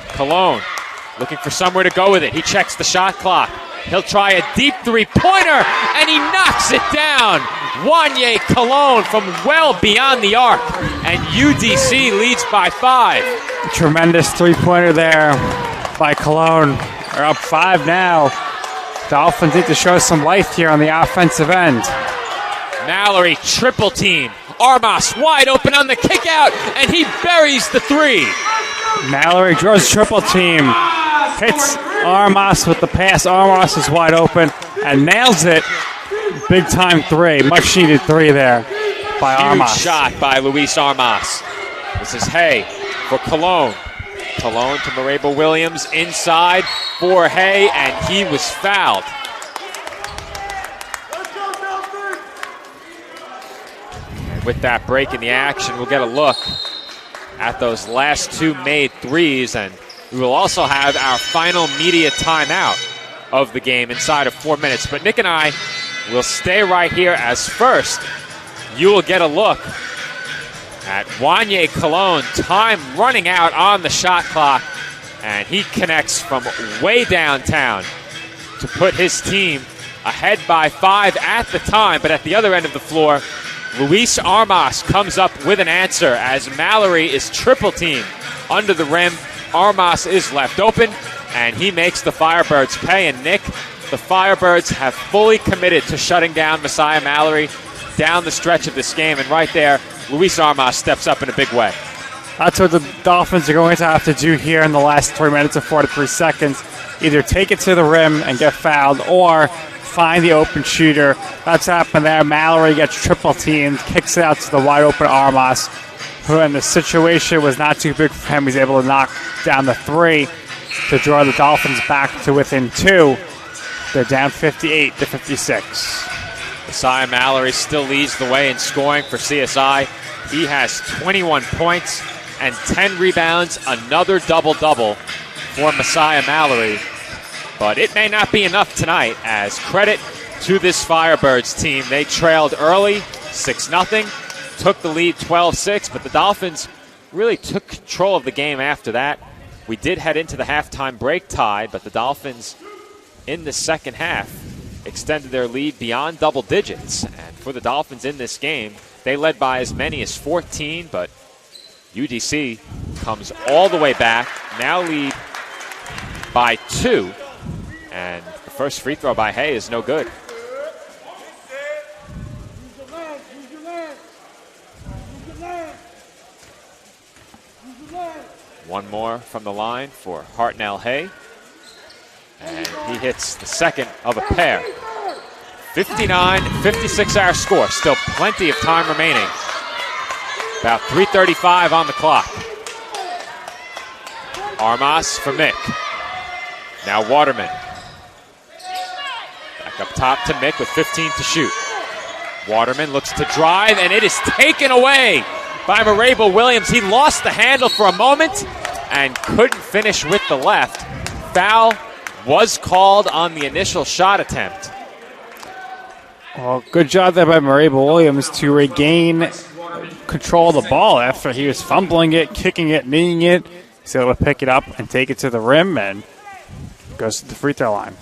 Cologne looking for somewhere to go with it. He checks the shot clock. He'll try a deep three-pointer, and he knocks it down. Wanye Cologne from well beyond the arc, and UDC leads by 5. Tremendous three-pointer there by Cologne. They're up 5 now. Dolphins need to show some life here on the offensive end. Mallory triple team. Armas wide open on the kick out, and he buries the 3. Mallory draws triple team. Hits Armas with the pass. Armas is wide open and nails it. Big time 3. Much needed 3 there by Armas. Huge shot by Luis Armas. This is Hay for Cologne. Cologne to Marable Williams inside for Hay, and he was fouled. With that break in the action, we'll get a look at those last 2 made 3s, and we will also have our final media timeout of the game inside of 4 minutes. But Nick and I will stay right here as first you will get a look at Wanye Cologne. Time running out on the shot clock, and he connects from way downtown to put his team ahead by 5 at the time. But at the other end of the floor, Luis Armas comes up with an answer as Mallory is triple teamed under the rim. Armas is left open, and he makes the Firebirds pay. And Nick, the Firebirds have fully committed to shutting down Messiah Mallory down the stretch of this game. And right there, Luis Armas steps up in a big way. That's what the Dolphins are going to have to do here in the last 3 minutes and 43 seconds. Either take it to the rim and get fouled, or find the open shooter. That's happened there. Mallory gets triple teamed, kicks it out to the wide open Armas, who in the situation was not too big for him. He's able to knock down the 3 to draw the Dolphins back to within 2. They're down 58-56. Messiah Mallory still leads the way in scoring for CSI. He has 21 points and 10 rebounds, another double-double for Messiah Mallory. But it may not be enough tonight, as credit to this Firebirds team. They trailed early, 6-0, took the lead 12-6, but the Dolphins really took control of the game after that. We did head into the halftime break tied, but the Dolphins in the second half extended their lead beyond double digits. And for the Dolphins in this game, they led by as many as 14, but UDC comes all the way back, now lead by 2. And the first free throw by Hay is no good. One more from the line for Hartnell Hay. And he hits the second of a pair. 59-56 our score. Still plenty of time remaining. About 3:35 on the clock. Armas for Mick. Now Waterman. Back up top to Mick with 15 to shoot. Waterman looks to drive, and it is taken away by Marable Williams. He lost the handle for a moment, and couldn't finish with the left. Foul was called on the initial shot attempt. Well, good job there by Marable Williams to regain control of the ball after he was fumbling it, kicking it, kneeing it. He's able to pick it up and take it to the rim and goes to the free throw line.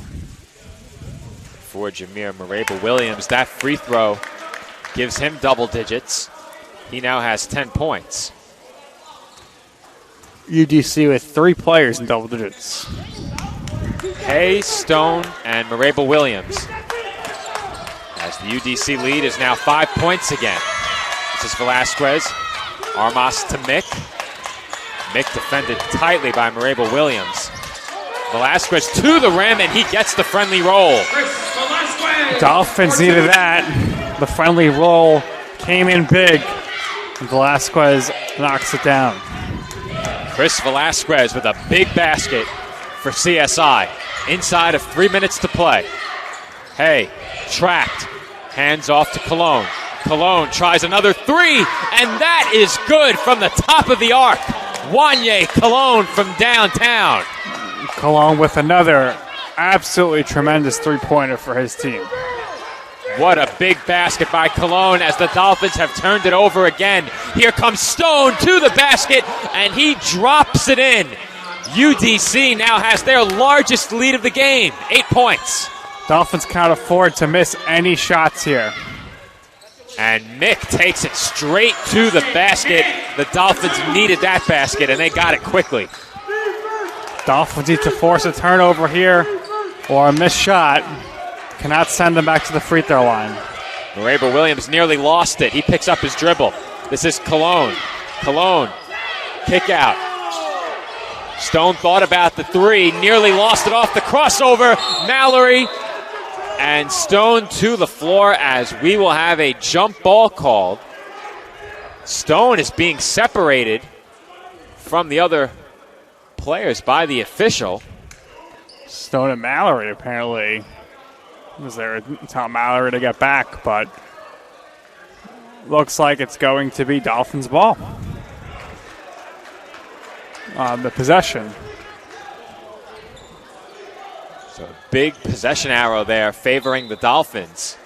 For Jamir Marable Williams, that free throw gives him double digits. He now has 10 points. UDC with 3 players in double digits. Hay, Stone, and Marable Williams. As the UDC lead is now 5 points again. This is Velasquez. Armas to Mick. Mick defended tightly by Marable Williams. Velasquez to the rim, and he gets the friendly roll. Dolphins needed that. The friendly roll came in big. And Velasquez knocks it down. Chris Velasquez with a big basket for CSI. Inside of 3 minutes to play. Hay, trapped. Hands off to Cologne. Cologne tries another three, and that is good from the top of the arc. Wanye Cologne from downtown. Cologne with another absolutely tremendous three-pointer for his team. What a big basket by Cologne as the Dolphins have turned it over again. Here comes Stone to the basket, and he drops it in. UDC now has their largest lead of the game, 8 points. Dolphins can't afford to miss any shots here. And Mick takes it straight to the basket. The Dolphins needed that basket, and they got it quickly. Dolphins need to force a turnover here or a missed shot. Cannot send them back to the free throw line. Marable Williams nearly lost it. He picks up his dribble. This is Cologne. Cologne, kick out. Stone thought about the three, nearly lost it off the crossover. Mallory and Stone to the floor as we will have a jump ball called. Stone is being separated from the other players by the official. Stone and Mallory apparently was there to tell Mallory to get back, but looks like it's going to be Dolphins ball on the possession. So a big possession arrow there favoring the Dolphins.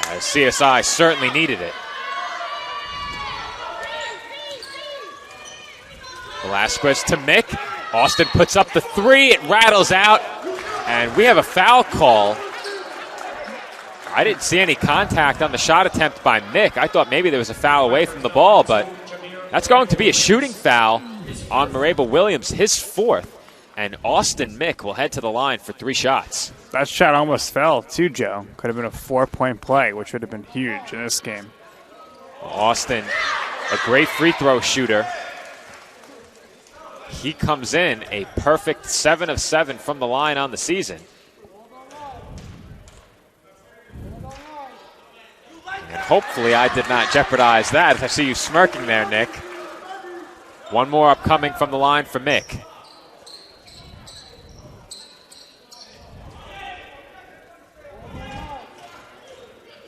As CSI certainly needed it. Velasquez to Mick. Austin puts up the three. It rattles out. And we have a foul call. I didn't see any contact on the shot attempt by Mick. I thought maybe there was a foul away from the ball, but that's going to be a shooting foul on Marable Williams, his fourth. And Austin Mick will head to the line for 3 shots. That shot almost fell too, Joe. Could have been a 4-point play, which would have been huge in this game. Austin, a great free throw shooter. He comes in a perfect 7 of 7 from the line on the season. And hopefully I did not jeopardize that. I see you smirking there, Nick. One more upcoming from the line for Mick.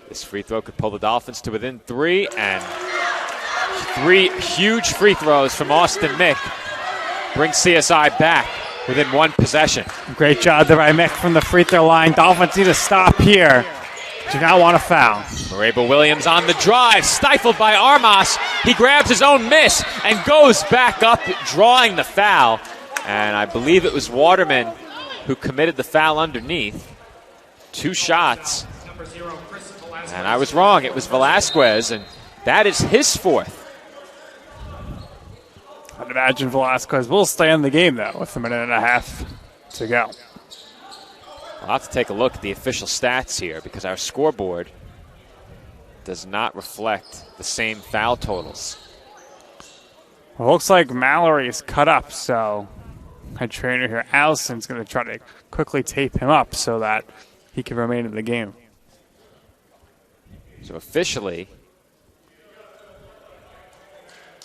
This free throw could pull the Dolphins to within 3, and 3 huge free throws from Austin Mick bring CSI back within 1 possession. Great job there by Mick from the free throw line. Dolphins need to stop here. Do not want to foul. Marable Williams on the drive, stifled by Armas. He grabs his own miss and goes back up, drawing the foul. And I believe it was Waterman who committed the foul underneath. 2 shots. And I was wrong. It was Velasquez, and that is his 4th. I'd imagine Velasquez will stay in the game, though, with a minute and a half to go. I'll have to take a look at the official stats here because our scoreboard does not reflect the same foul totals. Well, it looks like Mallory is cut up, so head trainer here, Allison's going to try to quickly tape him up so that he can remain in the game. So officially,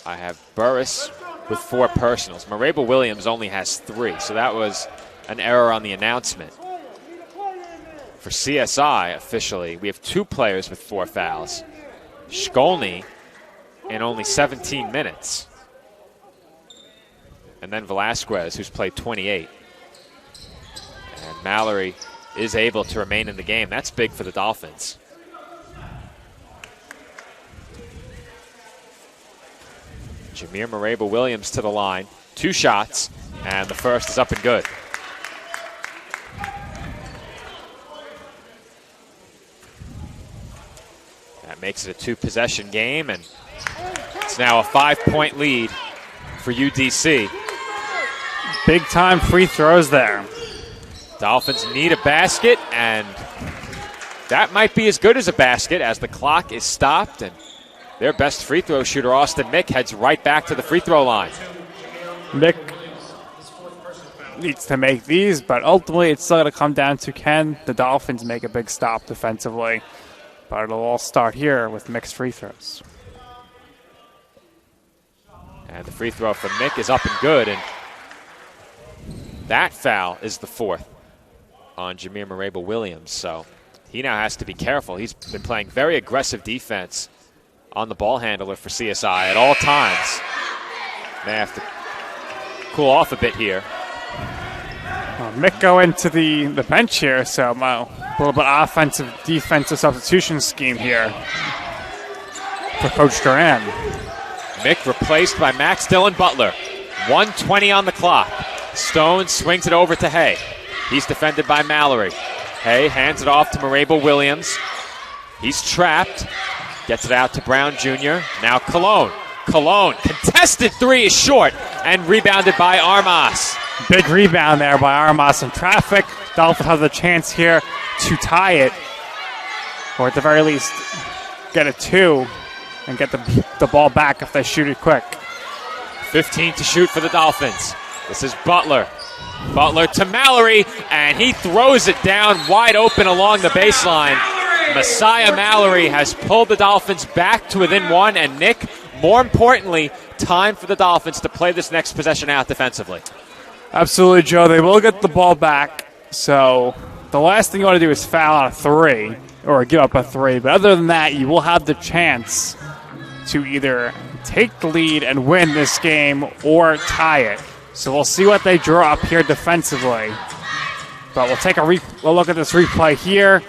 I have Burris with 4 personals. Marable Williams only has 3, so that was an error on the announcement. For CSI, officially, we have 2 players with 4 fouls. Shkolny in only 17 minutes. and then Velasquez, who's played 28. And Mallory is able to remain in the game. That's big for the Dolphins. Jamir Marable-Williams to the line. 2 shots, and the first is up and good. That makes it a 2-possession game, and it's now a 5-point lead for UDC. Big time free throws there. Dolphins need a basket, and that might be as good as a basket as the clock is stopped, and their best free throw shooter, Austin Mick, heads right back to the free throw line. Mick needs to make these, but ultimately it's still going to come down to can the Dolphins make a big stop defensively. But it'll all start here with Mick's free throws. And the free throw from Mick is up and good, and that foul is the 4th on Jamir Marable-Williams. So he now has to be careful. He's been playing very aggressive defense on the ball handler for CSI at all times. May have to cool off a bit here. Well, Mick go into the bench here, so a little bit offensive, defensive substitution scheme here for Coach Duran. Mick replaced by Max Dillon Butler. 1:20 on the clock. Stone swings it over to Hay. He's defended by Mallory. Hay hands it off to Marable-Williams. He's trapped. Gets it out to Brown Jr. Now Cologne. Cologne, contested 3 is short and rebounded by Armas. Big rebound there by Armas in traffic. Dolphins have the chance here to tie it, or at the very least get a 2 and get the ball back if they shoot it quick. 15 to shoot for the Dolphins. This is Butler. Butler to Mallory, and he throws it down wide open along the baseline. Messiah Mallory has pulled the Dolphins back to within 1, and Nick, more importantly, time for the Dolphins to play this next possession out defensively. Absolutely, Joe. They will get the ball back, so the last thing you want to do is foul on a 3 or give up a 3. But other than that, you will have the chance to either take the lead and win this game or tie it. So we'll see what they draw up here defensively. But we'll take a look at this replay here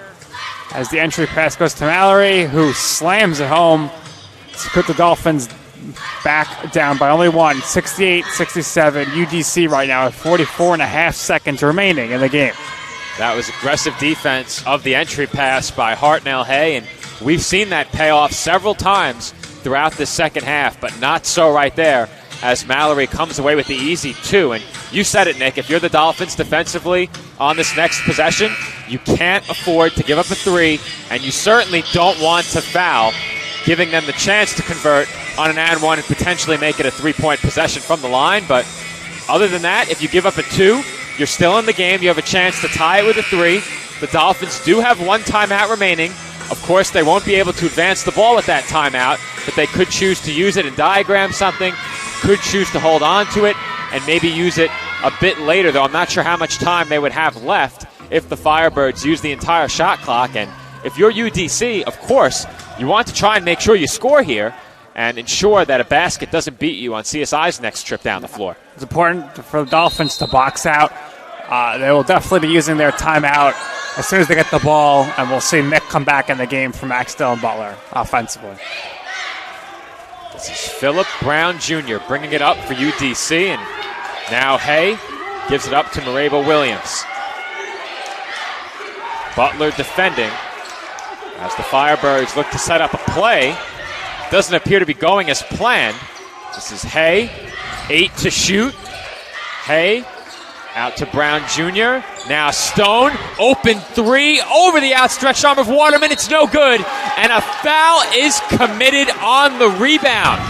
as the entry pass goes to Mallory, who slams it home to put the Dolphins back down by only 1, 68-67. UDC right now at 44.5 seconds remaining in the game. That was aggressive defense of the entry pass by Hartnell Hay, and we've seen that pay off several times throughout this second half, but not so right there as Mallory comes away with the easy 2. And you said it, Nick, if you're the Dolphins defensively on this next possession, you can't afford to give up a 3, and you certainly don't want to foul, giving them the chance to convert on an and 1 and potentially make it a 3-point possession from the line. But other than that, if you give up a 2, you're still in the game. You have a chance to tie it with a 3. The Dolphins do have 1 timeout remaining. Of course, they won't be able to advance the ball with that timeout, but they could choose to use it and diagram something, could choose to hold on to it, and maybe use it a bit later, though I'm not sure how much time they would have left if the Firebirds use the entire shot clock. And if you're UDC, of course, you want to try and make sure you score here and ensure that a basket doesn't beat you on CSI's next trip down the floor. It's important for the Dolphins to box out. They will definitely be using their timeout as soon as they get the ball, and we'll see Mick come back in the game for Max Dillon Butler offensively. This is Philip Brown Jr. bringing it up for UDC, and now Hay gives it up to Marable-Williams. Butler defending as the Firebirds look to set up a play. Doesn't appear to be going as planned. This is Hay, 8 to shoot. Hay out to Brown Jr. Now Stone, open 3 over the outstretched arm of Waterman. It's no good, and a foul is committed on the rebound.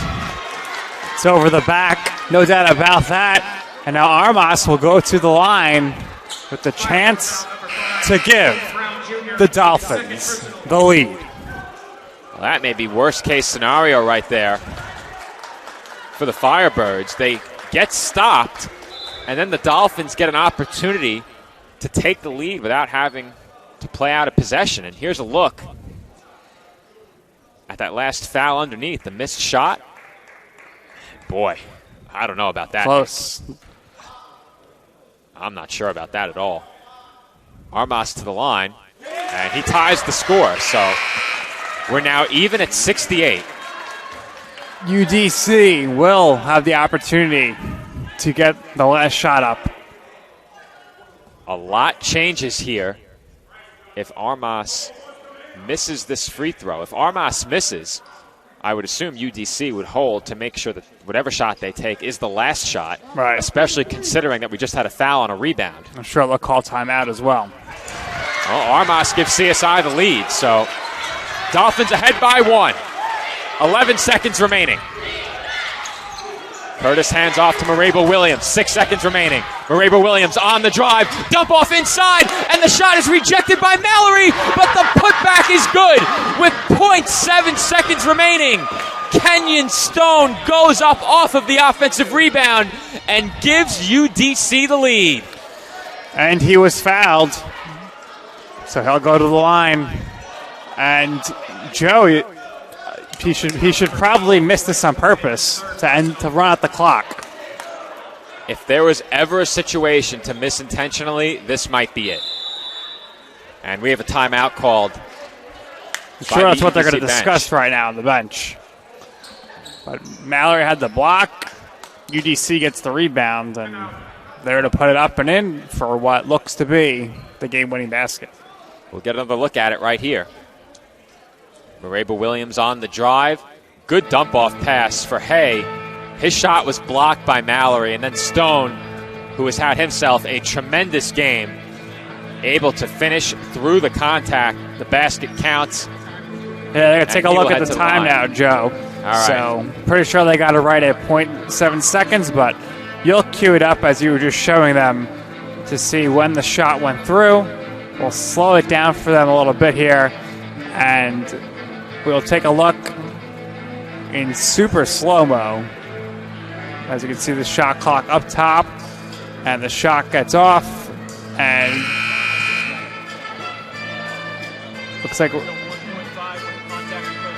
It's over the back, no doubt about that. And now Armas will go to the line with the chance to give the Dolphins the lead. Well, that may be worst case scenario right there for the Firebirds. They get stopped, and then the Dolphins get an opportunity to take the lead without having to play out a possession. And here's a look at that last foul underneath, the missed shot. Boy, I don't know about that. Close. I'm not sure about that at all. Armas to the line, and he ties the score. So we're now even at 68. UDC will have the opportunity to get the last shot up. A lot changes here if Armas misses this free throw. If Armas misses, I would assume UDC would hold to make sure that whatever shot they take is the last shot, right? Especially considering that we just had a foul on a rebound. I'm sure they'll call timeout as well. Well, Armas gives CSI the lead, so Dolphins ahead by 1. 11 seconds remaining. Curtis hands off to Marable Williams. 6 seconds remaining. Marable Williams on the drive. Dump off inside, and the shot is rejected by Mallory, but the putback is good with 0.7 seconds remaining. Kenyon Stone goes up off of the offensive rebound and gives UDC the lead. And he was fouled, so he'll go to the line. And Joe, he should probably miss this on purpose to run out the clock. If there was ever a situation to miss intentionally, this might be it. And we have a timeout called. I'm sure that's what they're going to discuss right now on the bench. But Mallory had the block. UDC gets the rebound, and they're to put it up and in for what looks to be the game-winning basket. We'll get another look at it right here. Marable Williams on the drive. Good dump-off pass for Hay. His shot was blocked by Mallory, and then Stone, who has had himself a tremendous game, able to finish through the contact. The basket counts. Yeah, they're going to take a look at the timeout, Joe. All right. So, pretty sure they got it right at 0.7 seconds, but you'll cue it up as you were just showing them to see when the shot went through. We'll slow it down for them a little bit here, and we'll take a look in super slow-mo. As you can see, the shot clock up top, and the shot gets off, and looks like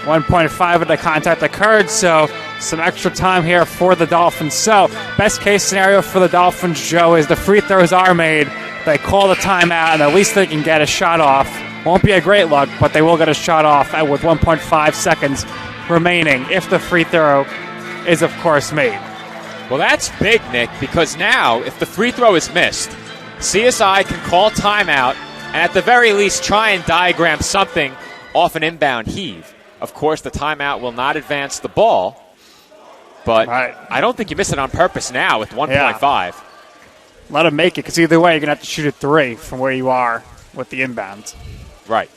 1.5 of the contact occurred, so some extra time here for the Dolphins. So, best case scenario for the Dolphins, Joe, is the free throws are made. They call the timeout, and at least they can get a shot off. Won't be a great look, but they will get a shot off with 1.5 seconds remaining if the free throw is, of course, made. Well, that's big, Nick, because now if the free throw is missed, CSI can call timeout and at the very least try and diagram something off an inbound heave. Of course, the timeout will not advance the ball, but I don't think you miss it on purpose now with 1.5. Yeah. Let them make it, because either way, you're going to have to shoot a 3 from where you are with the inbound. Right.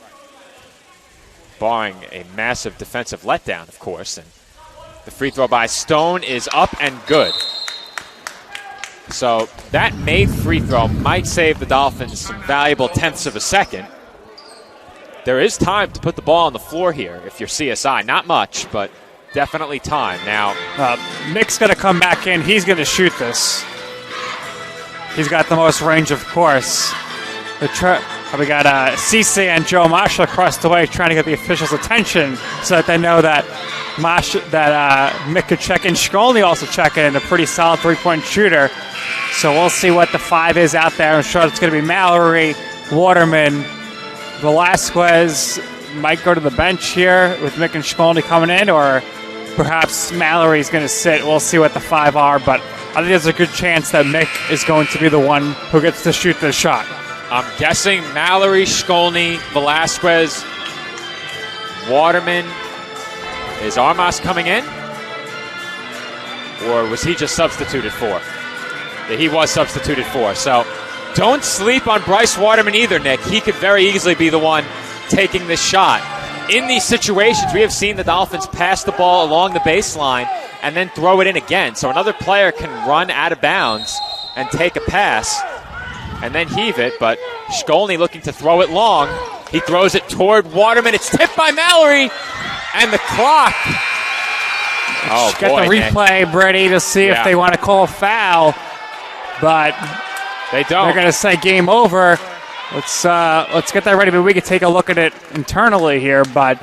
Barring a massive defensive letdown, of course. And the free throw by Stone is up and good. So that made free throw might save the Dolphins some valuable tenths of a second. There is time to put the ball on the floor here if you're CSI. Not much, but definitely time. Now, Nick's going to come back in. He's going to shoot this. He's got the most range, of course. We got Cisse and Joe Marshall across the way trying to get the officials' attention so that they know that Mick could check in. Shkolny also checking in, a pretty solid three-point shooter. So we'll see what the 5 is out there. I'm sure it's going to be Mallory, Waterman, Velasquez might go to the bench here with Mick and Shkolny coming in, or perhaps Mallory's going to sit. We'll see what the 5 are, but I think there's a good chance that Mick is going to be the one who gets to shoot this shot. I'm guessing Mallory, Shkolny, Velasquez, Waterman. Is Armas coming in? Or was he just substituted for? Yeah, he was substituted for. So don't sleep on Bryce Waterman either, Nick. He could very easily be the one taking this shot. In these situations, we have seen the Dolphins pass the ball along the baseline and then throw it in again. So another player can run out of bounds and take a pass and then heave it, but Shkolny looking to throw it long. He throws it toward Waterman. It's tipped by Mallory, and the clock. Oh, get the replay, Brady, to see if they want to call a foul, but they don't. They're going to say game over. Let's get that ready, but we can take a look at it internally here, but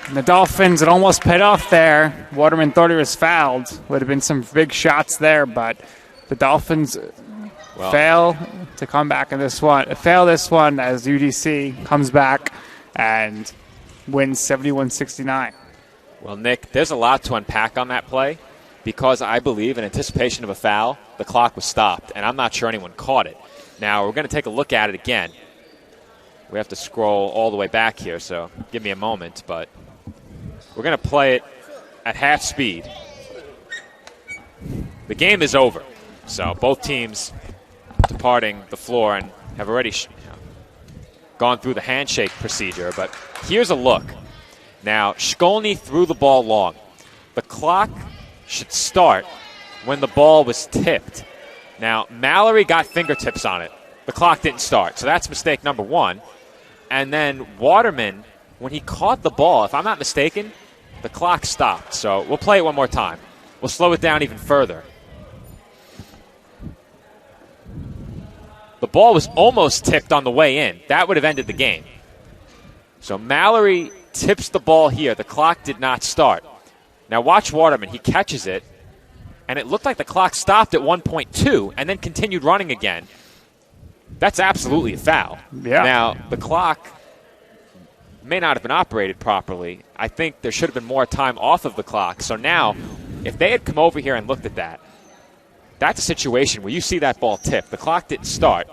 And the Dolphins, it almost paid off there. Waterman thought he was fouled. Would have been some big shots there, but the Dolphins fail to come back in this one. Fail this one as UDC comes back and wins 71-69. Well, Nick, there's a lot to unpack on that play because I believe in anticipation of a foul, the clock was stopped, and I'm not sure anyone caught it. Now, we're going to take a look at it again. We have to scroll all the way back here, so give me a moment, but we're going to play it at half speed. The game is over, so both teams departing the floor and have already gone through the handshake procedure, but here's a look. Now, Shkolny threw the ball long. The clock should start when the ball was tipped. Now, Mallory got fingertips on it. The clock didn't start, so that's mistake number one. And then Waterman, when he caught the ball, if I'm not mistaken, the clock stopped. So we'll play it one more time. We'll slow it down even further. The ball was almost tipped on the way in. That would have ended the game. So Mallory tips the ball here. The clock did not start. Now watch Waterman. He catches it, and it looked like the clock stopped at 1.2 and then continued running again. That's absolutely a foul. Yeah. Now, the clock may not have been operated properly. I think there should have been more time off of the clock. So now, if they had come over here and looked at that, that's a situation where you see that ball tip. The clock didn't start.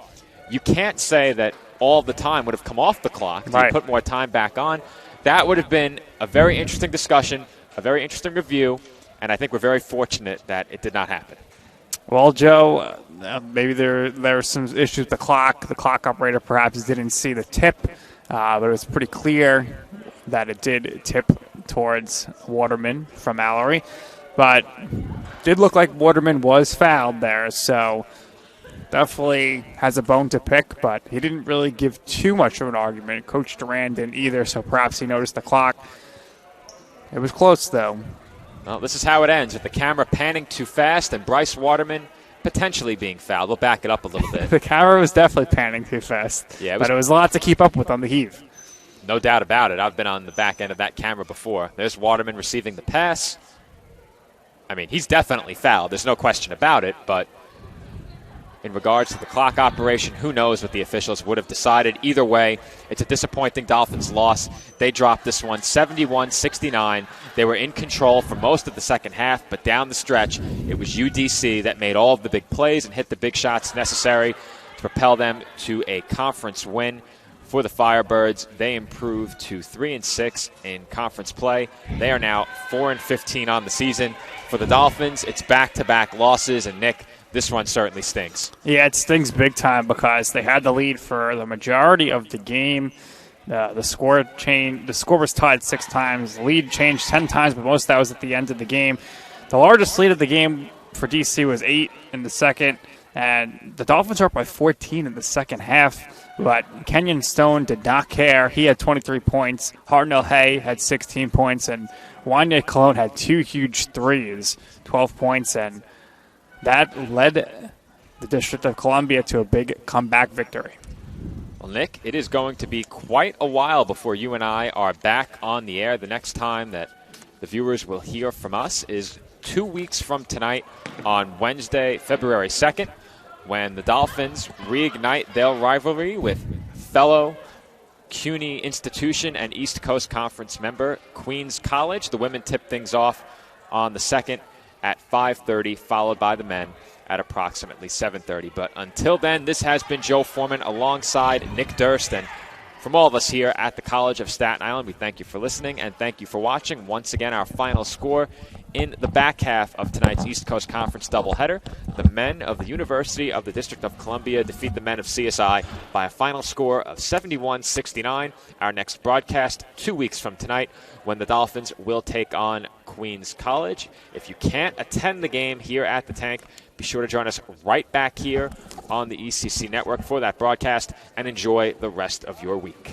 You can't say that all the time would have come off the clock to put more time back on. That would have been a very interesting discussion, a very interesting review, and I think we're very fortunate that it did not happen. Well, Joe, maybe there were some issues with the clock. The clock operator perhaps didn't see the tip, but it was pretty clear that it did tip towards Waterman from Mallory. But it did look like Waterman was fouled there, so definitely has a bone to pick, but he didn't really give too much of an argument. Coach Duran didn't either, so perhaps he noticed the clock. It was close, though. Well, this is how it ends, with the camera panning too fast and Bryce Waterman potentially being fouled. We'll back it up a little bit. The camera was definitely panning too fast, yeah, but it was a lot to keep up with on the heave. No doubt about it. I've been on the back end of that camera before. There's Waterman receiving the pass. I mean, he's definitely fouled. There's no question about it, but in regards to the clock operation, who knows what the officials would have decided. Either way, it's a disappointing Dolphins loss. They dropped this one 71-69. They were in control for most of the second half, but down the stretch, it was UDC that made all of the big plays and hit the big shots necessary to propel them to a conference win. For the Firebirds, they improved to 3-6 in conference play. They are now 4-15 on the season. For the Dolphins, it's back-to-back losses, and Nick, this one certainly stings. Yeah, it stings big time because they had the lead for the majority of the game. The score was tied 6 times. The lead changed 10 times, but most of that was at the end of the game. The largest lead of the game for DC was 8 in the second, and the Dolphins are up by 14 in the second half. But Kenyon Stone did not care. He had 23 points. Hartnell Hay had 16 points, and Wanya Cologne had 2 huge threes, 12 points, and that led the District of Columbia to a big comeback victory. Well, Nick, it is going to be quite a while before you and I are back on the air. The next time that the viewers will hear from us is 2 weeks from tonight on Wednesday, February 2nd, when the Dolphins reignite their rivalry with fellow CUNY institution and East Coast Conference member Queens College. The women tip things off on the 2nd at 5:30, followed by the men at approximately 7:30. But until then, this has been Joe Foreman alongside Nick Durst. And from all of us here at the College of Staten Island, we thank you for listening and thank you for watching. Once again, our final score in the back half of tonight's East Coast Conference doubleheader. The men of the University of the District of Columbia defeat the men of CSI by a final score of 71-69. Our next broadcast 2 weeks from tonight when the Dolphins will take on Queens College. If you can't attend the game here at the Tank, be sure to join us right back here on the ECC Network for that broadcast and enjoy the rest of your week.